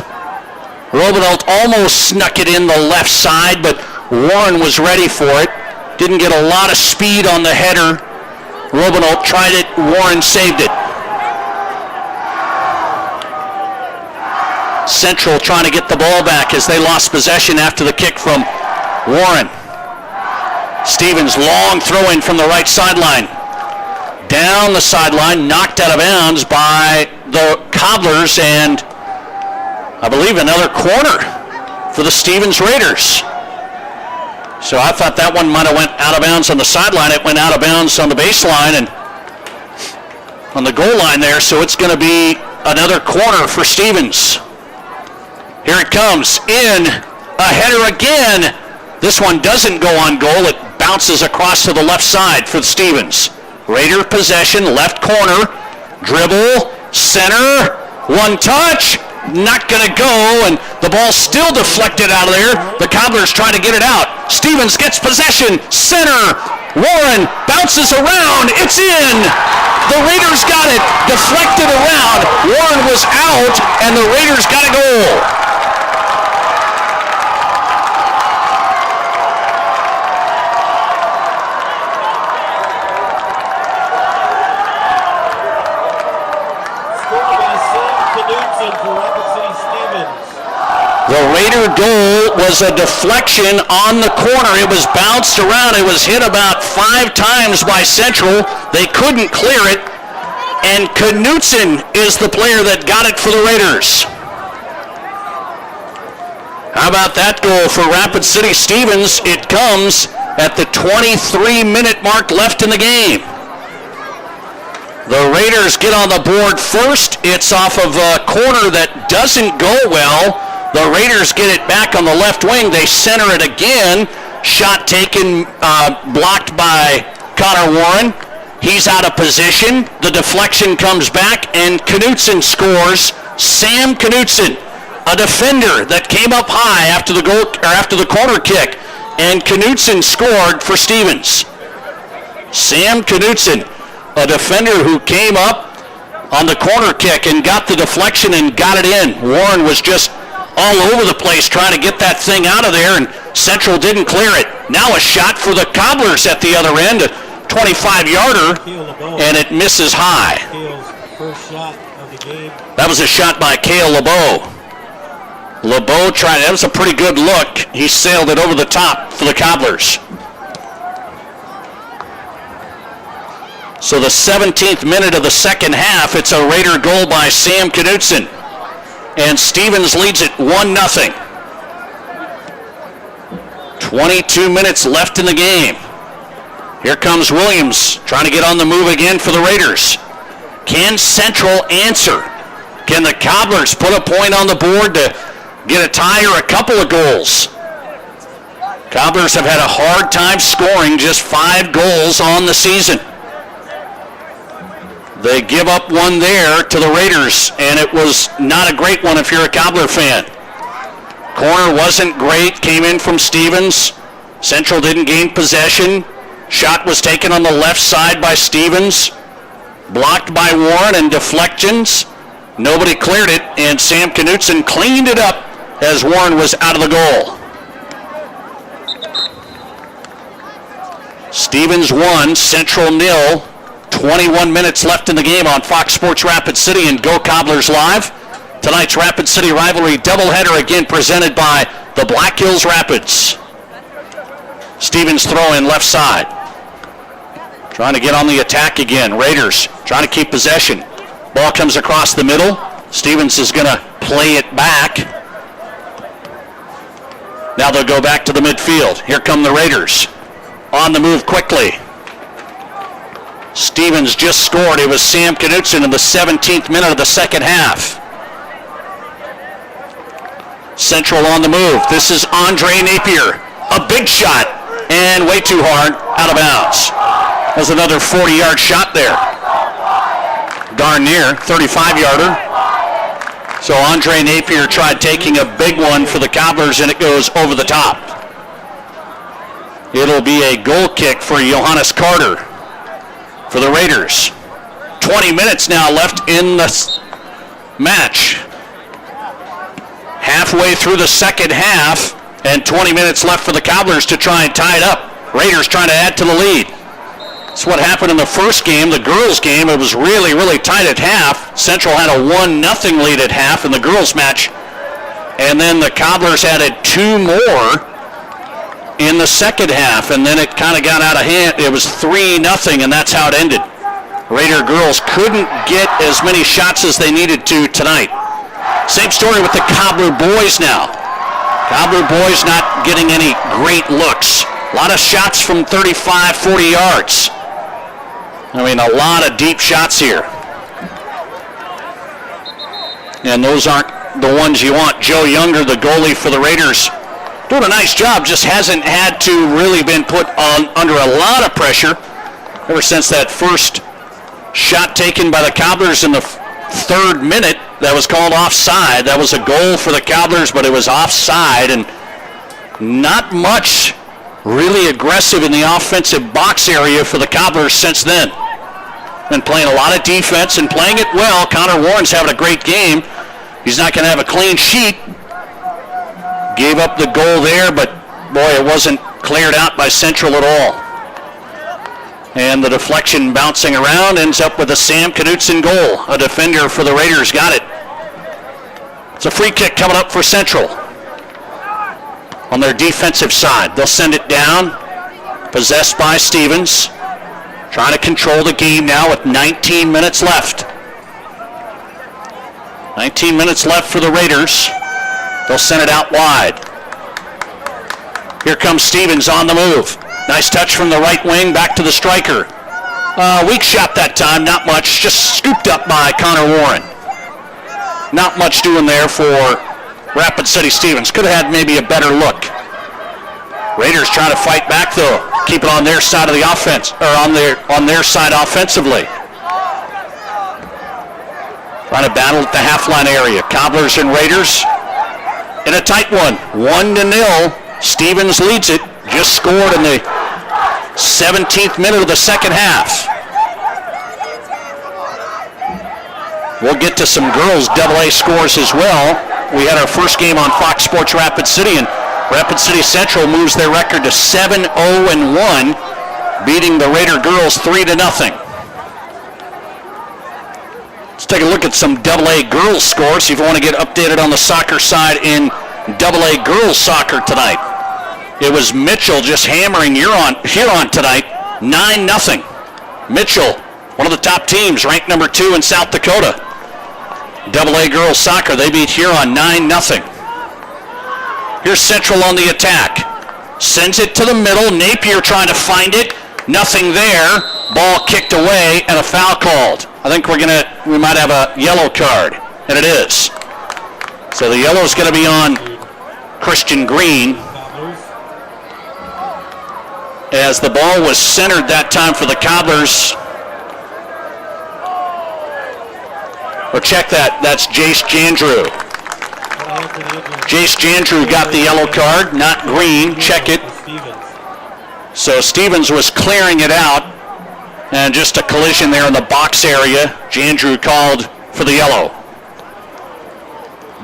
Robinault almost snuck it in the left side, but Warren was ready for it. Didn't get a lot of speed on the header. Robinault tried it. Warren saved it. Central trying to get the ball back as they lost possession after the kick from Warren. Stevens, long throw-in from the right sideline. Down the sideline, knocked out of bounds by the Cobblers, and I believe another corner for the Stevens Raiders. So I thought that one might have went out of bounds on the sideline. It went out of bounds on the baseline and on the goal line there, so it's going to be another corner for Stevens. Here it comes, in, a header again. This one doesn't go on goal. It bounces across to the left side for the Stevens. Raider possession, left corner, dribble, center, one touch, not going to go, and the ball still deflected out of there. The Cobblers trying to get it out. Stevens gets possession, center, Warren bounces around, it's in! The Raiders got it, deflected around, Warren was out, and the Raiders got a goal. The Raider goal was a deflection on the corner. It was bounced around. It was hit about 5 times by Central. They couldn't clear it. And Knutson is the player that got it for the Raiders. How about that goal for Rapid City Stevens? It comes at the 23-minute mark left in the game. The Raiders get on the board first. It's off of a corner that doesn't go well. The Raiders get it back on the left wing. They center it again. Shot taken, blocked by Connor Warren. He's out of position. The deflection comes back, and Knutson scores. Sam Knutson, a defender that came up high after the corner kick, and Knutson scored for Stevens. Sam Knutson, a defender who came up on the corner kick and got the deflection and got it in. Warren was just all over the place trying to get that thing out of there, and Central didn't clear it. Now a shot for the Cobblers at the other end, a 25-yarder, and it misses high. First shot of the game. That was a shot by Cale LeBeau. LeBeau that was a pretty good look. He sailed it over the top for the Cobblers. So the 17th minute of the second half, it's a Raider goal by Sam Knutson. And Stevens leads it 1-0. 22 minutes left in the game. Here comes Williams trying to get on the move again for the Raiders. Can Central answer? Can the Cobblers put a point on the board to get a tie or a couple of goals? Cobblers have had a hard time scoring, just 5 goals on the season. They give up one there to the Raiders, and it was not a great one if you're a Cobbler fan. Corner wasn't great, came in from Stevens. Central didn't gain possession. Shot was taken on the left side by Stevens. Blocked by Warren and deflections. Nobody cleared it, and Sam Knutson cleaned it up as Warren was out of the goal. Stevens 1, Central 0. 21 minutes left in the game on Fox Sports Rapid City and Go Cobblers Live. Tonight's Rapid City rivalry doubleheader again presented by the Black Hills Rapids. Stevens throw in left side. Trying to get on the attack again. Raiders trying to keep possession. Ball comes across the middle. Stevens is going to play it back. Now they'll go back to the midfield. Here come the Raiders. On the move quickly. Stevens just scored. It was Sam Knutson in the 17th minute of the second half. Central on the move. This is Andre Napier. A big shot. And way too hard. Out of bounds. That was another 40-yard shot there. Darn near. 35-yarder. So Andre Napier tried taking a big one for the Cobblers, and it goes over the top. It'll be a goal kick for Johannes Carter for the Raiders. 20 minutes now left in the match. Halfway through the second half, and 20 minutes left for the Cobblers to try and tie it up. Raiders trying to add to the lead. That's what happened in the first game, the girls' game. It was really, really tight at half. Central had a 1-0 lead at half in the girls' match. And then the Cobblers added 2 more in the second half, and then it kind of got out of hand. It was 3-0, and that's how it ended. Raider girls couldn't get as many shots as they needed to tonight. Same story with the Cobbler boys now. Cobbler boys not getting any great looks. A lot of shots from 35, 40 yards. I mean, a lot of deep shots here. And those aren't the ones you want. Joe Younger, the goalie for the Raiders, doing a nice job, just hasn't had to really been put on under a lot of pressure ever since that first shot taken by the Cobblers in the 3rd minute that was called offside. That was a goal for the Cobblers, but it was offside, and not much really aggressive in the offensive box area for the Cobblers since then. Been playing a lot of defense and playing it well. Connor Warren's having a great game. He's not going to have a clean sheet. Gave up the goal there, but boy, it wasn't cleared out by Central at all. And the deflection bouncing around ends up with a Sam Knutson goal. A defender for the Raiders got it. It's a free kick coming up for Central. On their defensive side, they'll send it down. Possessed by Stevens. Trying to control the game now with 19 minutes left. 19 minutes left for the Raiders. They'll send it out wide. Here comes Stevens on the move. Nice touch from the right wing, back to the striker. Weak shot that time, not much, just scooped up by Connor Warren. Not much doing there for Rapid City Stevens. Could have had maybe a better look. Raiders trying to fight back though, keep it on their side of the offense, or on their side offensively. Trying to battle at the half-line area. Cobblers and Raiders in a tight one, 1-0. Stevens leads it, just scored in the 17th minute of the second half. We'll get to some girls' AA scores as well. We had our first game on Fox Sports Rapid City, and Rapid City Central moves their record to 7-0-1, beating the Raider girls 3-0. Let's take a look at some AA girls scores if you want to get updated on the soccer side in AA girls soccer tonight. It was Mitchell just hammering Huron tonight, 9-0. Mitchell, one of the top teams, ranked number 2 in South Dakota. AA girls soccer, they beat Huron 9-0. Here's Central on the attack. Sends it to the middle. Napier trying to find it. Nothing there. Ball kicked away and a foul called. I think we might have a yellow card, and it is. So the yellow is going to be on Christian Green, as the ball was centered that time for the Cobblers. Or check that. That's Jace Jandrew. Jace Jandrew got the yellow card, not Green. Check it. So Stevens was clearing it out, and just a collision there in the box area. Jandrew called for the yellow.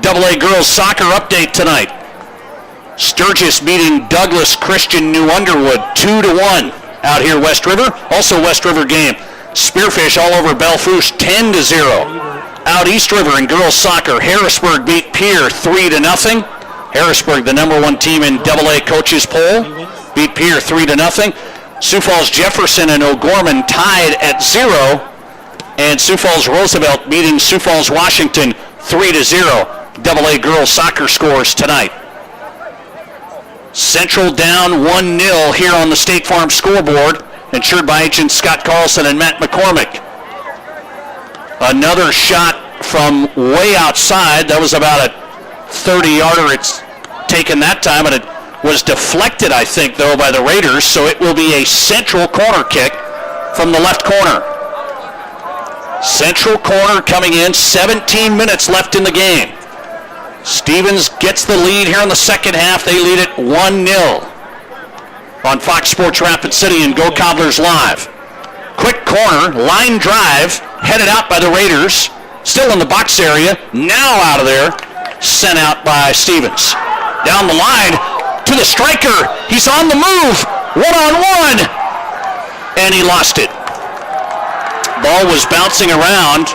AA girls soccer update tonight. Sturgis beating Douglas Christian New Underwood 2-1 out here West River. Also West River game. Spearfish all over Belfouche 10-0. Out East River in girls soccer, Harrisburg beat Pierre 3-0. Harrisburg, the number 1 team in AA coaches poll, beat Pierre 3-0. Sioux Falls Jefferson and O'Gorman tied at 0, and Sioux Falls Roosevelt beating Sioux Falls Washington 3-0. AA girls soccer scores tonight. Central down 1-0 here on the State Farm scoreboard, insured by agents Scott Carlson and Matt McCormick. Another shot from way outside. That was about a 30-yarder it's taken that time, and it was deflected, I think, though, by the Raiders, so it will be a Central corner kick from the left corner. Central corner coming in, 17 minutes left in the game. Stevens gets the lead here in the second half. They lead it 1-0 on Fox Sports Rapid City and Go Cobblers Live. Quick corner, line drive, headed out by the Raiders. Still in the box area, now out of there. Sent out by Stevens. Down the line to the striker. He's on the move. One-on-one. And he lost it. Ball was bouncing around.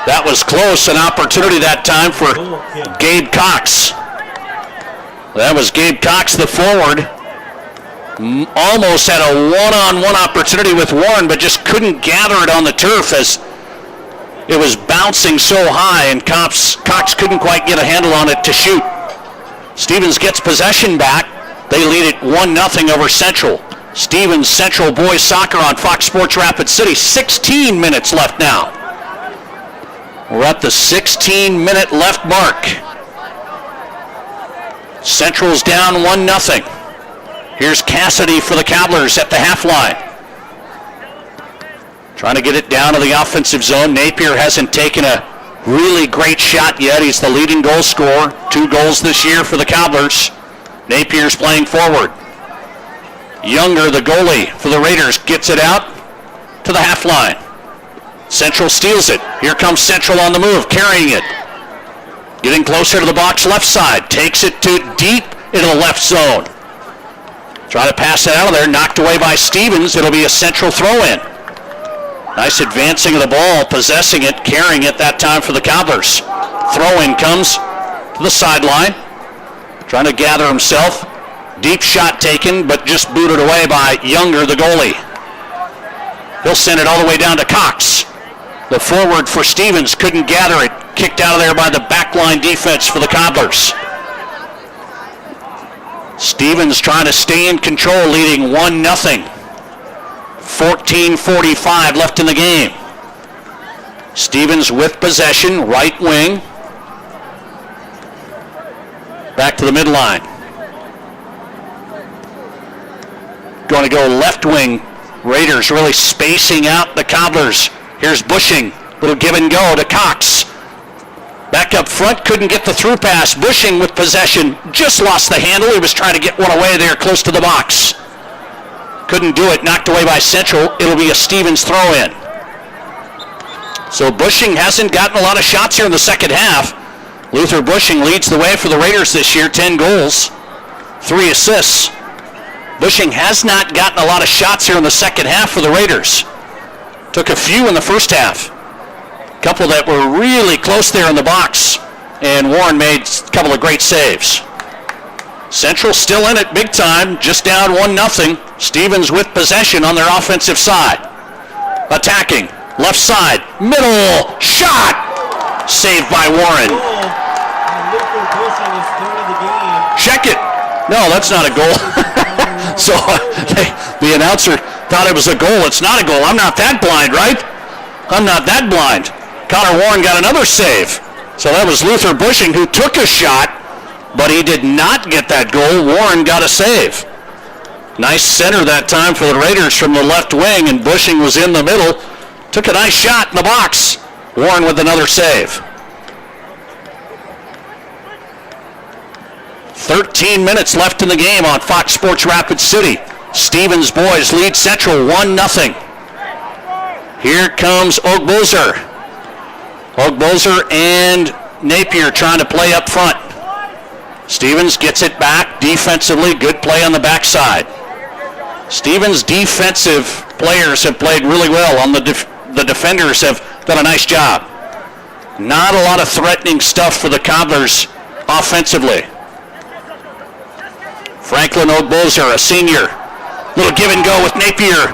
That was close. An opportunity that time for Gabe Cox. That was Gabe Cox, the forward. Almost had a one-on-one opportunity with Warren, but just couldn't gather it on the turf as it was bouncing so high, and Cox couldn't quite get a handle on it to shoot. Stevens gets possession back. They lead it 1-0 over Central. Stevens Central boys soccer on Fox Sports Rapid City. 16 minutes left now. We're at the 16-minute left mark. Central's down 1-0. Here's Cassidy for the Cobblers at the half line. Trying to get it down to the offensive zone. Napier hasn't taken a really great shot yet. He's the leading goal scorer. 2 goals this year for the Cobblers. Napier's playing forward. Younger, the goalie for the Raiders, gets it out to the half line. Central steals it. Here comes Central on the move, carrying it. Getting closer to the box left side. Takes it to deep into the left zone. Try to pass it out of there. Knocked away by Stevens. It'll be a Central throw-in. Nice advancing of the ball, possessing it, carrying it that time for the Cobblers. Throw-in comes to the sideline. Trying to gather himself. Deep shot taken, but just booted away by Younger, the goalie. He'll send it all the way down to Cox. The forward for Stevens couldn't gather it. Kicked out of there by the backline defense for the Cobblers. Stevens trying to stay in control, leading 1-0. 14:45 left in the game. Stevens with possession, right wing. Back to the midline. Going to go left wing. Raiders really spacing out the Cobblers. Here's Bushing. Little give and go to Cox. Back up front, couldn't get the through pass. Bushing with possession. Just lost the handle. He was trying to get one away there close to the box. Couldn't do it. Knocked away by Central. It'll be a Stevens throw in. So Bushing hasn't gotten a lot of shots here in the second half. Luther Bushing leads the way for the Raiders this year. 10 goals, 3 assists. Bushing has not gotten a lot of shots here in the second half for the Raiders. Took a few in the first half. A couple that were really close there in the box. And Warren made a couple of great saves. Central still in it big time, just down 1-0. Stevens with possession on their offensive side. Attacking, left side, middle, shot! Saved by Warren. Check it. No, that's not a goal. So the announcer thought it was a goal. It's not a goal. I'm not that blind, right? I'm not that blind. Connor Warren got another save. So that was Luther Bushing who took a shot, but he did not get that goal. Warren got a save. Nice center that time for the Raiders from the left wing, and Bushing was in the middle. Took a nice shot in the box. Warren with another save. 13 minutes left in the game on Fox Sports Rapid City. Stevens boys lead Central 1-0. Here comes Ogbozer. Ogbozer and Napier trying to play up front. Stevens gets it back defensively. Good play on the backside. Stevens' defensive players have played really well. On the defenders have done a nice job. Not a lot of threatening stuff for the Cobblers offensively. Franklin Ogbozer, a senior. Little give and go with Napier.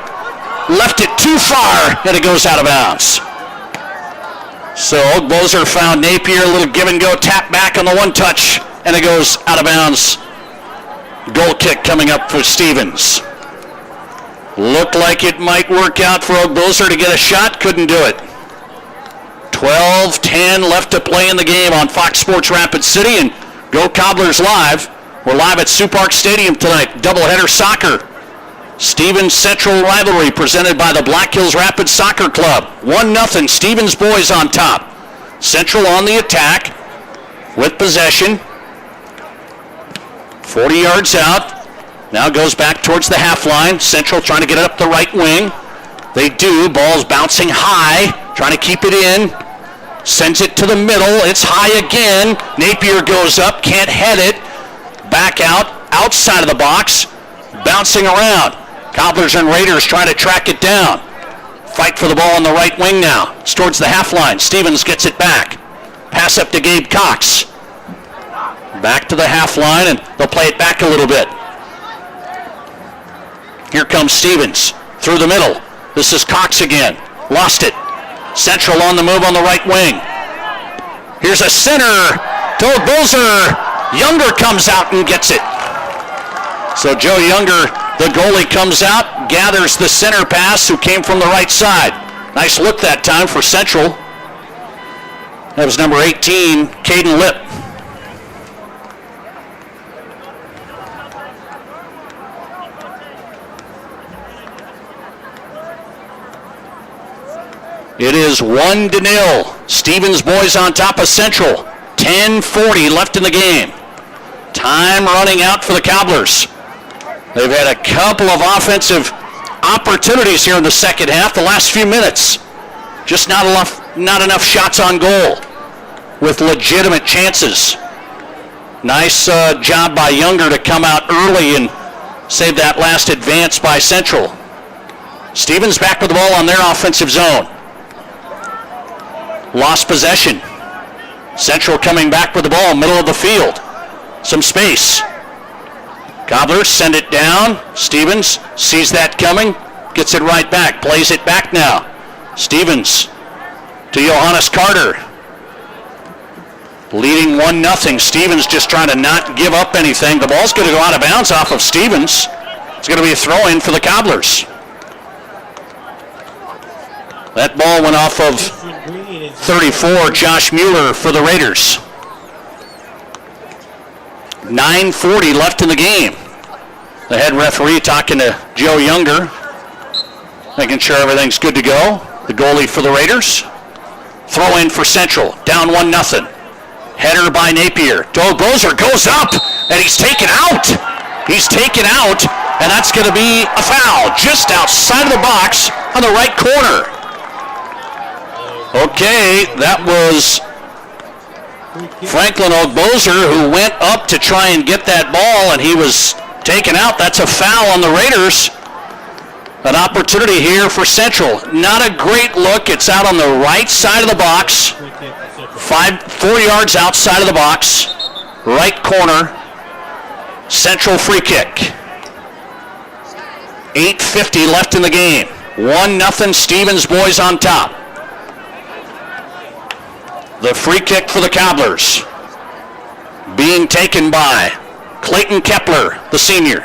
Left it too far, and it goes out of bounds. So Ogbozer found Napier, a little give and go, tap back on the one touch, and it goes out of bounds. Goal kick coming up for Stevens. Looked like it might work out for Ogbozer to get a shot, couldn't do it. 12-10 left to play in the game on Fox Sports Rapid City, and Go Cobblers Live. We're live at Sioux Park Stadium tonight. Doubleheader soccer. Stevens Central rivalry presented by the Black Hills Rapids Soccer Club. 1-0. Stevens boys on top. Central on the attack with possession. 40 yards out. Now goes back towards the half line. Central trying to get it up the right wing. They do. Ball's bouncing high. Trying to keep it in. Sends it to the middle. It's high again. Napier goes up. Can't head it. Back out, outside of the box, bouncing around. Cobblers and Raiders trying to track it down. Fight for the ball on the right wing now. It's towards the half line. Stevens gets it back. Pass up to Gabe Cox. Back to the half line, and they'll play it back a little bit. Here comes Stevens through the middle. This is Cox again. Lost it. Central on the move on the right wing. Here's a center to Ogbozer. Younger comes out and gets it. So Joe Younger, the goalie, comes out, gathers the center pass who came from the right side. Nice look that time for Central. That was number 18, Caden Lipp. It is 1-0. Stevens boys on top of Central. 10:40 left in the game. Time running out for the Cobblers. They've had a couple of offensive opportunities here in the second half, the last few minutes. Just not enough shots on goal with legitimate chances. Nice job by Younger to come out early and save that last advance by Central. Stevens back with the ball on their offensive zone. Lost possession. Central coming back with the ball, middle of the field. Some space. Cobblers send it down. Stevens sees that coming, gets it right back, plays it back now. Stevens to Johannes Carter. Leading 1-0. Stevens just trying to not give up anything. The ball's going to go out of bounds off of Stevens. It's going to be a throw-in for the Cobblers. That ball went off of 34, Josh Mueller for the Raiders. 9:40 left in the game. The head referee talking to Joe Younger, making sure everything's good to go. The goalie for the Raiders. Throw in for Central, down 1-0. Header by Napier. Bozer goes up, and he's taken out. He's taken out, and that's going to be a foul just outside of the box on the right corner. Okay, that was Franklin Ogbozer who went up to try and get that ball, and he was taken out. That's a foul on the Raiders. An opportunity here for Central. Not a great look. It's out on the right side of the box. 4 yards outside of the box. Right corner. Central free kick. 8:50 left in the game. 1-0 Stevens boys on top. The free kick for the Cobblers being taken by Clayton Kepler, the senior.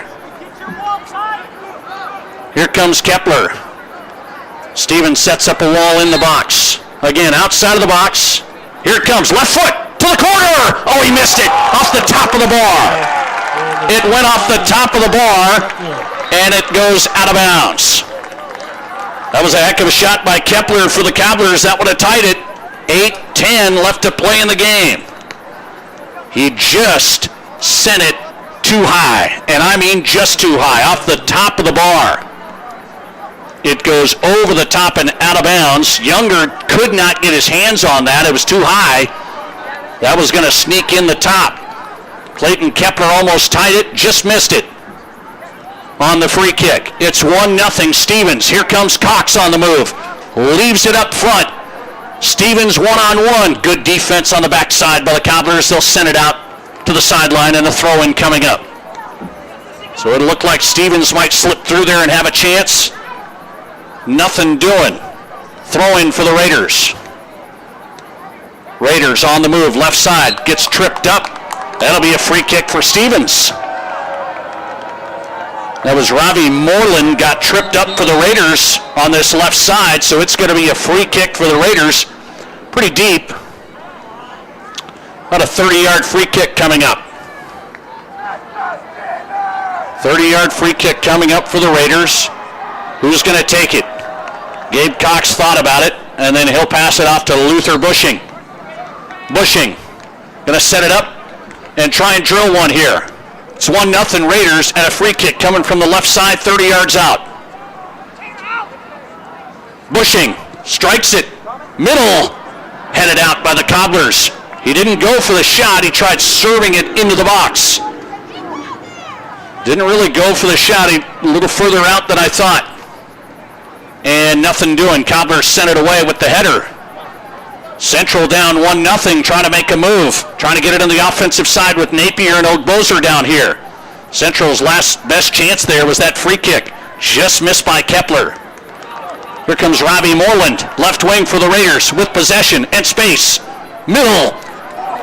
Here comes Kepler. Stevens sets up a wall in the box. Again, outside of the box. Here it comes, left foot to the corner. Oh, he missed it off the top of the bar. It went off the top of the bar, and it goes out of bounds. That was a heck of a shot by Kepler for the Cobblers. That would have tied it. 8:10 left to play in the game. He just sent it too high, and I mean just too high, off the top of the bar. It goes over the top and out of bounds. Younger could not get his hands on that. It was too high. That was going to sneak in the top. Clayton Kepler almost tied it, just missed it on the free kick. It's 1-0 Stevens. Here comes Cox on the move. Leaves it up front. Stevens one-on-one. Good defense on the backside by the Cobblers. They'll send it out to the sideline, and a throw-in coming up. So it looked like Stevens might slip through there and have a chance. Nothing doing. Throw-in for the Raiders. Raiders on the move. Left side. Gets tripped up. That'll be a free kick for Stevens. That was Ravi Moreland got tripped up for the Raiders on this left side, so it's going to be a free kick for the Raiders. Pretty deep. About a 30-yard free kick coming up. 30-yard free kick coming up for the Raiders. Who's going to take it? Gabe Cox thought about it, and then he'll pass it off to Luther Bushing. Bushing going to set it up and try and drill one here. It's 1-0 Raiders, and a free kick coming from the left side, 30 yards out. Bushing strikes it. Middle. Headed out by the Cobblers. He didn't go for the shot. He tried serving it into the box. Didn't really go for the shot. He a little further out than I thought. And nothing doing. Cobblers sent it away with the header. Central down 1-0, trying to make a move. Trying to get it on the offensive side with Napier and Ogbozer down here. Central's last best chance there was that free kick. Just missed by Kepler. Here comes Ravi Moreland, left wing for the Raiders with possession and space. Middle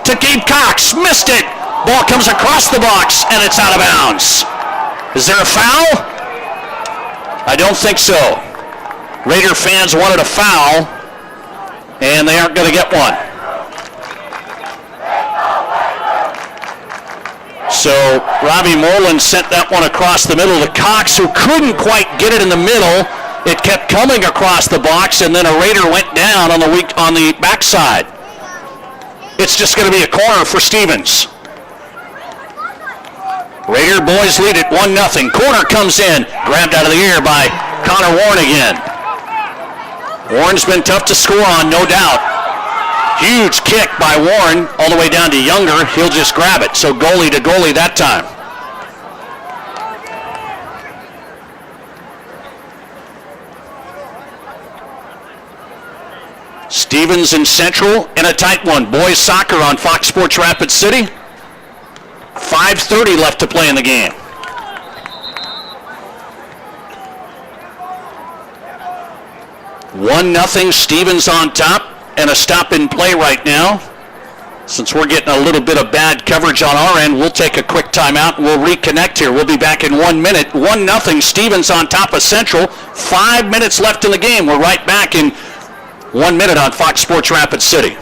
to Gabe Cox. Missed it. Ball comes across the box, and it's out of bounds. Is there a foul? I don't think so. Raider fans wanted a foul, and they aren't going to get one. So Robbie Moreland sent that one across the middle to Cox, who couldn't quite get it in the middle. It kept coming across the box, and then a Raider went down on the backside. It's just going to be a corner for Stevens. Raider boys lead it 1-0. Corner comes in, grabbed out of the air by Connor Warren again. Warren's been tough to score on, no doubt. Huge kick by Warren all the way down to Younger. He'll just grab it. So goalie to goalie that time. Stevens and Central in a tight one. Boys soccer on Fox Sports Rapid City. 5:30 left to play in the game. One 1-0 Stevens on top, and a stop in play right now. Since we're getting a little bit of bad coverage on our end, we'll take a quick timeout and we'll reconnect here. We'll be back in 1 minute. 1-0, Stevens on top of Central. 5 minutes left in the game. We're right back in 1 minute on Fox Sports Rapid City.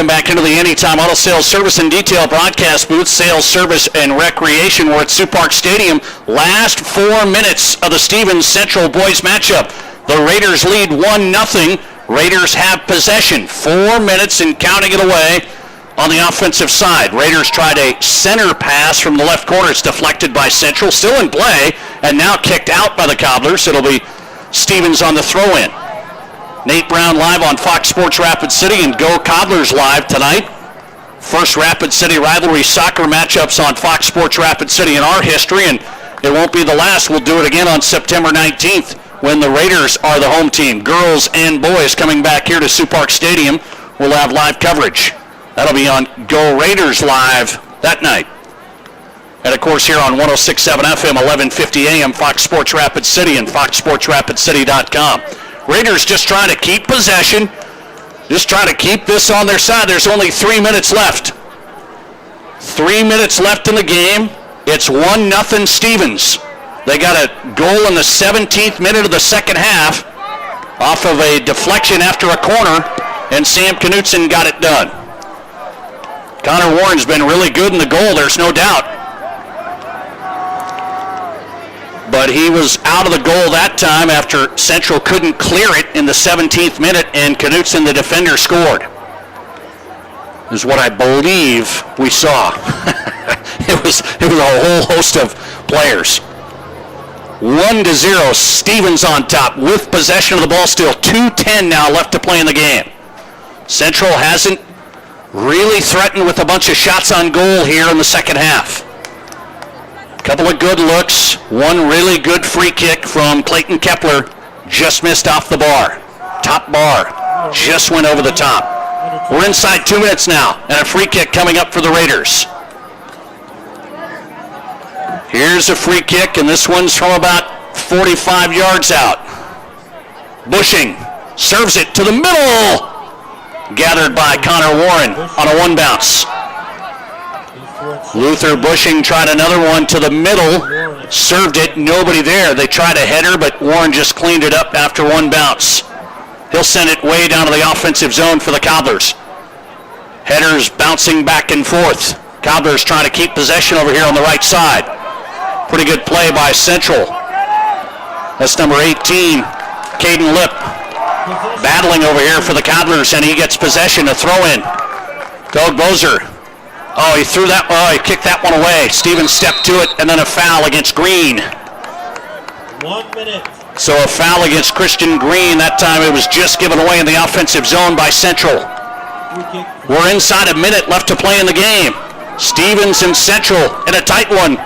Back into the Anytime Auto Sales Service and Detail broadcast booth, sales, service, and recreation. We're at Sioux Park Stadium. Last 4 minutes of the Stevens Central boys matchup. The Raiders lead 1-0. Raiders have possession. 4 minutes and counting it away on the offensive side. Raiders tried a center pass from the left corner. It's deflected by Central. Still in play and now kicked out by the Cobblers. It'll be Stevens on the throw-in. Nate Brown live on Fox Sports Rapid City and Go Cobblers live tonight. First Rapid City rivalry soccer matchups on Fox Sports Rapid City in our history, and it won't be the last. We'll do it again on September 19th when the Raiders are the home team. Girls and boys coming back here to Sioux Park Stadium. We'll have live coverage. That'll be on Go Raiders Live that night. And, of course, here on 106.7 FM, 1150 AM, Fox Sports Rapid City and foxsportsrapidcity.com. Raiders just trying to keep possession, just trying to keep this on their side. There's only 3 minutes left. 3 minutes left in the game. It's 1-0 Stevens. They got a goal in the 17th minute of the second half off of a deflection after a corner, and Sam Knutson got it done. Connor Warren's been really good in the goal, there's no doubt. But he was out of the goal that time after Central couldn't clear it in the 17th minute, and Knutson, the defender, scored. Is what I believe we saw. It was a whole host of players. 1-0, Stevens on top with possession of the ball still. 2:10 now left to play in the game. Central hasn't really threatened with a bunch of shots on goal here in the second half. Couple of good looks, one really good free kick from Clayton Kepler, just missed off the bar. Top bar, just went over the top. We're inside 2 minutes now, and a free kick coming up for the Raiders. Here's a free kick, and this one's from about 45 yards out. Bushing serves it to the middle. Gathered by Connor Warren on a one bounce. Luther Bushing tried another one to the middle, served it, nobody there. They tried a header, but Warren just cleaned it up after one bounce. He'll send it way down to the offensive zone for the Cobblers. Headers bouncing back and forth. Cobblers trying to keep possession over here on the right side. Pretty good play by Central. That's number 18, Caden Lip, battling over here for the Cobblers, and he gets possession, a throw-in. Doug Bozer. Oh, he threw that. Oh, he kicked that one away. Stevens stepped to it, and then a foul against Green. 1 minute. So a foul against Christian Green. That time it was just given away in the offensive zone by Central. We're inside a minute left to play in the game. Stevens and Central in a tight one.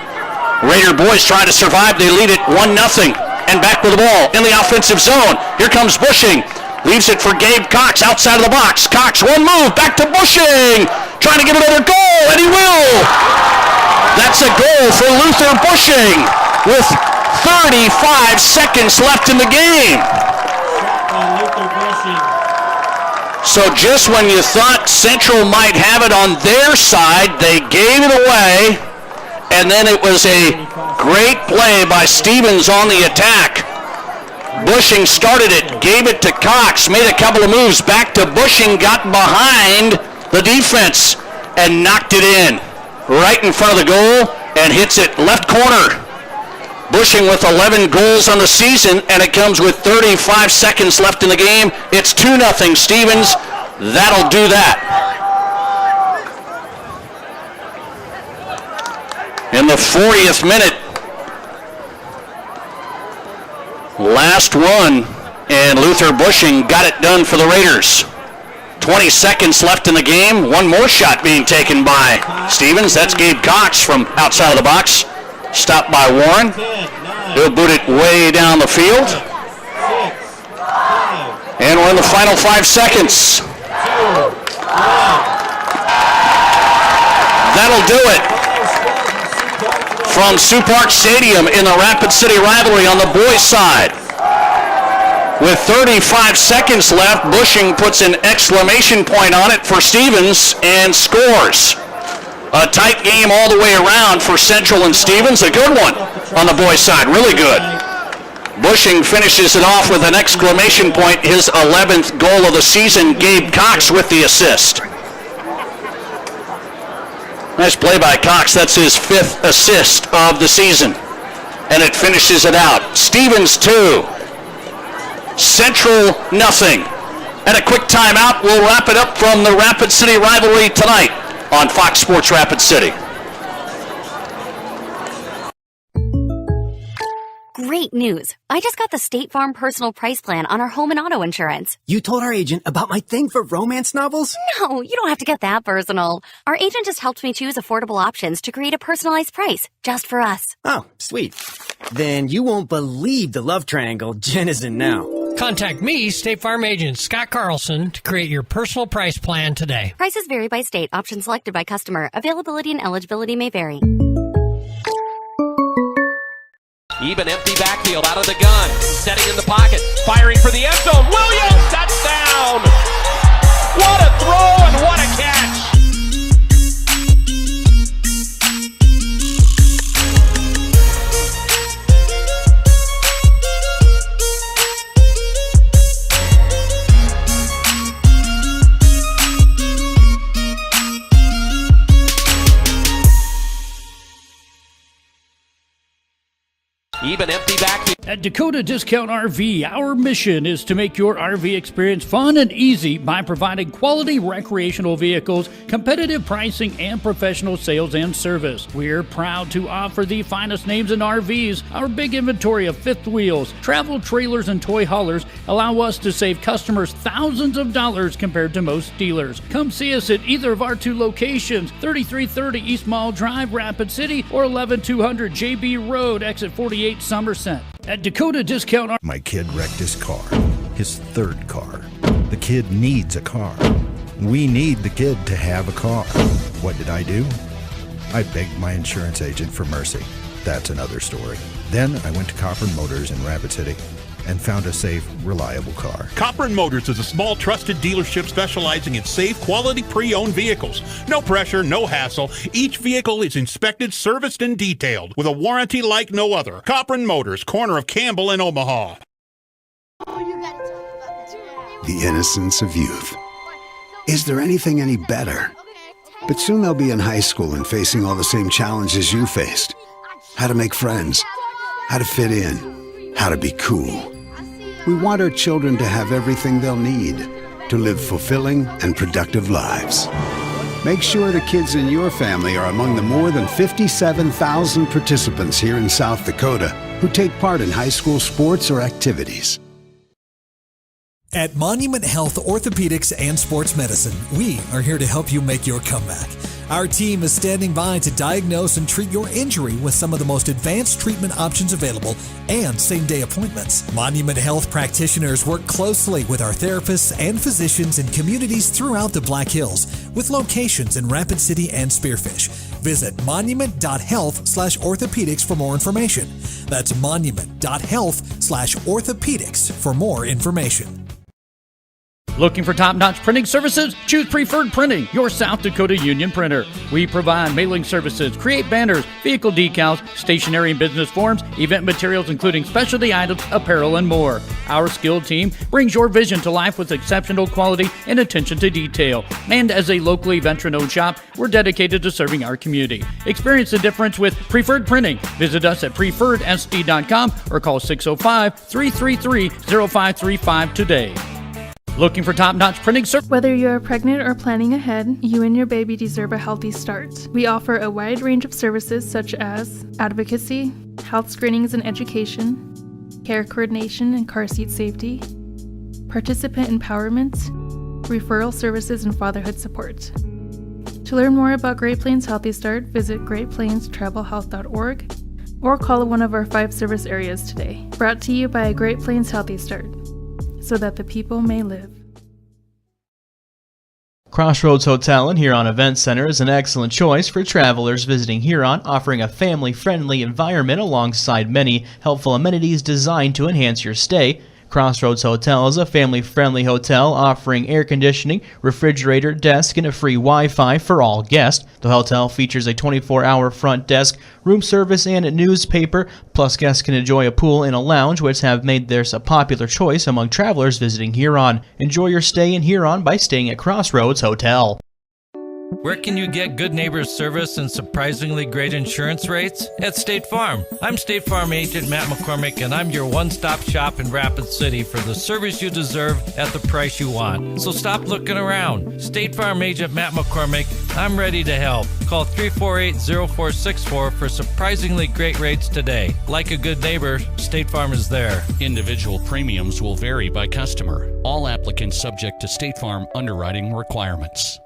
Raider boys trying to survive. They lead it 1-0. And back with the ball in the offensive zone. Here comes Bushing. Leaves it for Gabe Cox outside of the box. Cox, one move, back to Bushing. Trying to get another goal, and he will. That's a goal for Luther Bushing with 35 seconds left in the game. So just when you thought Central might have it on their side, they gave it away, and then it was a great play by Stevens on the attack. Bushing started it, gave it to Cox, made a couple of moves, back to Bushing, got behind the defense, and knocked it in right in front of the goal and hits it left corner. Bushing with 11 goals on the season, and it comes with 35 seconds left in the game. It's 2-0 Stevens. That'll do that. In the 40th minute, last one, and Luther Bushing got it done for the Raiders. 20 seconds left in the game. One more shot being taken by Stevens. That's Gabe Cox from outside of the box. Stopped by Warren. He'll boot it way down the field. And we're in the final 5 seconds. That'll do it. From Sioux Park Stadium in the Rapid City rivalry on the boys' side. With 35 seconds left, Bushing puts an exclamation point on it for Stevens and scores. A tight game all the way around for Central and Stevens. A good one on the boys' side. Really good. Bushing finishes it off with an exclamation point. His 11th goal of the season. Gabe Cox with the assist. Nice play by Cox. That's his 5th assist of the season. And it finishes it out. Stevens 2. Central nothing. And a quick timeout. We'll wrap it up from the Rapid City rivalry tonight on Fox Sports Rapid City. Great news. I just got the State Farm personal price plan on our home and auto insurance. You told our agent about my thing for romance novels? No, you don't have to get that personal. Our agent just helped me choose affordable options to create a personalized price just for us. Oh, sweet. Then you won't believe the love triangle Jen is in now. Contact me, State Farm agent Scott Carlson, to create your personal price plan today. Prices vary by state. Options selected by customer. Availability and eligibility may vary. Even empty backfield out of the gun. Setting in the pocket. Firing for the end zone. Williams, touchdown! What a throw and what a catch! Even empty backfield. At Dakota Discount RV, our mission is to make your RV experience fun and easy by providing quality recreational vehicles, competitive pricing, and professional sales and service. We're proud to offer the finest names in RVs. Our big inventory of fifth wheels, travel trailers, and toy haulers allow us to save customers thousands of dollars compared to most dealers. Come see us at either of our 2 locations, 3330 East Mall Drive, Rapid City, or 11200 JB Road, exit 48, Somerset. At Dakota Discount RV. My kid wrecked his car, his 3rd car. The kid needs a car. We need the kid to have a car. What did I do? I begged my insurance agent for mercy. That's another story. Then I went to Copper Motors in Rapid City and found a safe, reliable car. Copper & Motors is a small, trusted dealership specializing in safe, quality pre-owned vehicles. No pressure, no hassle. Each vehicle is inspected, serviced, and detailed with a warranty like no other. Copper & Motors, corner of Campbell and Omaha. The innocence of youth. Is there anything any better? But soon they'll be in high school and facing all the same challenges you faced. How to make friends, how to fit in, how to be cool. We want our children to have everything they'll need to live fulfilling and productive lives. Make sure the kids in your family are among the more than 57,000 participants here in South Dakota who take part in high school sports or activities. At Monument Health Orthopedics and Sports Medicine, we are here to help you make your comeback. Our team is standing by to diagnose and treat your injury with some of the most advanced treatment options available and same-day appointments. Monument Health practitioners work closely with our therapists and physicians in communities throughout the Black Hills, with locations in Rapid City and Spearfish. Visit monument.health/orthopedics for more information. That's monument.health/orthopedics for more information. Looking for top-notch printing services? Choose Preferred Printing, your South Dakota union printer. We provide mailing services, create banners, vehicle decals, stationery and business forms, event materials including specialty items, apparel, and more. Our skilled team brings your vision to life with exceptional quality and attention to detail. And as a locally veteran-owned shop, we're dedicated to serving our community. Experience the difference with Preferred Printing. Visit us at preferredsd.com or call 605-333-0535 today. Looking for top-notch printing service? Whether you are pregnant or planning ahead, you and your baby deserve a healthy start. We offer a wide range of services such as advocacy, health screenings and education, care coordination and car seat safety, participant empowerment, referral services, and fatherhood support. To learn more about Great Plains Healthy Start, visit greatplainstravelhealth.org or call one of our 5 service areas today. Brought to you by Great Plains Healthy Start, so that the people may live. Crossroads Hotel and Huron Event Center is an excellent choice for travelers visiting Huron, offering a family-friendly environment alongside many helpful amenities designed to enhance your stay. Crossroads Hotel is a family-friendly hotel offering air conditioning, refrigerator, desk, and a free Wi-Fi for all guests. The hotel features a 24-hour front desk, room service, and a newspaper. Plus, guests can enjoy a pool and a lounge, which have made theirs a popular choice among travelers visiting Huron. Enjoy your stay in Huron by staying at Crossroads Hotel. Where can you get good neighbor service and surprisingly great insurance rates? At State Farm. I'm State Farm agent Matt McCormick, and I'm your one-stop shop in Rapid City for the service you deserve at the price you want. So stop looking around. State Farm agent Matt McCormick, I'm ready to help. Call 348-0464 for surprisingly great rates today. Like a good neighbor, State Farm is there. Individual premiums will vary by customer. All applicants subject to State Farm underwriting requirements.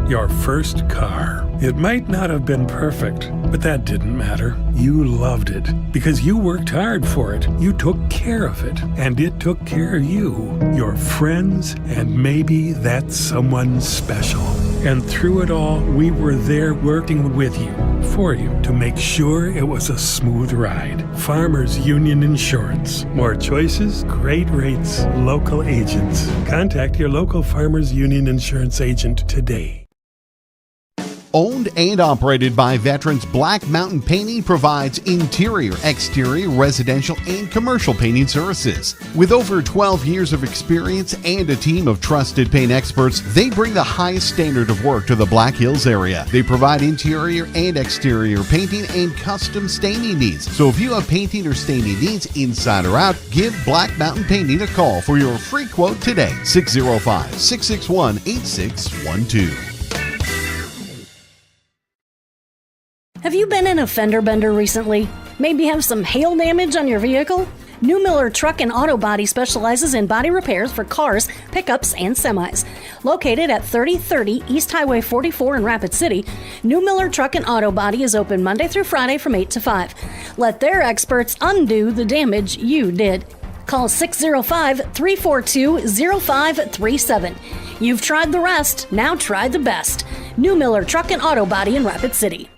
Your first car. It might not have been perfect, but that didn't matter. You loved it because you worked hard for it. You took care of it, and it took care of you, your friends, and maybe that someone special. And through it all, we were there working with you, for you, to make sure it was a smooth ride. Farmers Union Insurance. More choices, great rates, local agents. Contact your local Farmers Union Insurance agent today. Owned and operated by veterans, Black Mountain Painting provides interior, exterior, residential, and commercial painting services. With over 12 years of experience and a team of trusted paint experts, they bring the highest standard of work to the Black Hills area. They provide interior and exterior painting and custom staining needs. So if you have painting or staining needs inside or out, give Black Mountain Painting a call for your free quote today. 605-661-8612. Have you been in a fender bender recently? Maybe have some hail damage on your vehicle? New Miller Truck and Auto Body specializes in body repairs for cars, pickups, and semis. Located at 3030 East Highway 44 in Rapid City, New Miller Truck and Auto Body is open Monday through Friday from 8 to 5. Let their experts undo the damage you did. Call 605-342-0537. You've tried the rest, now try the best. New Miller Truck and Auto Body in Rapid City.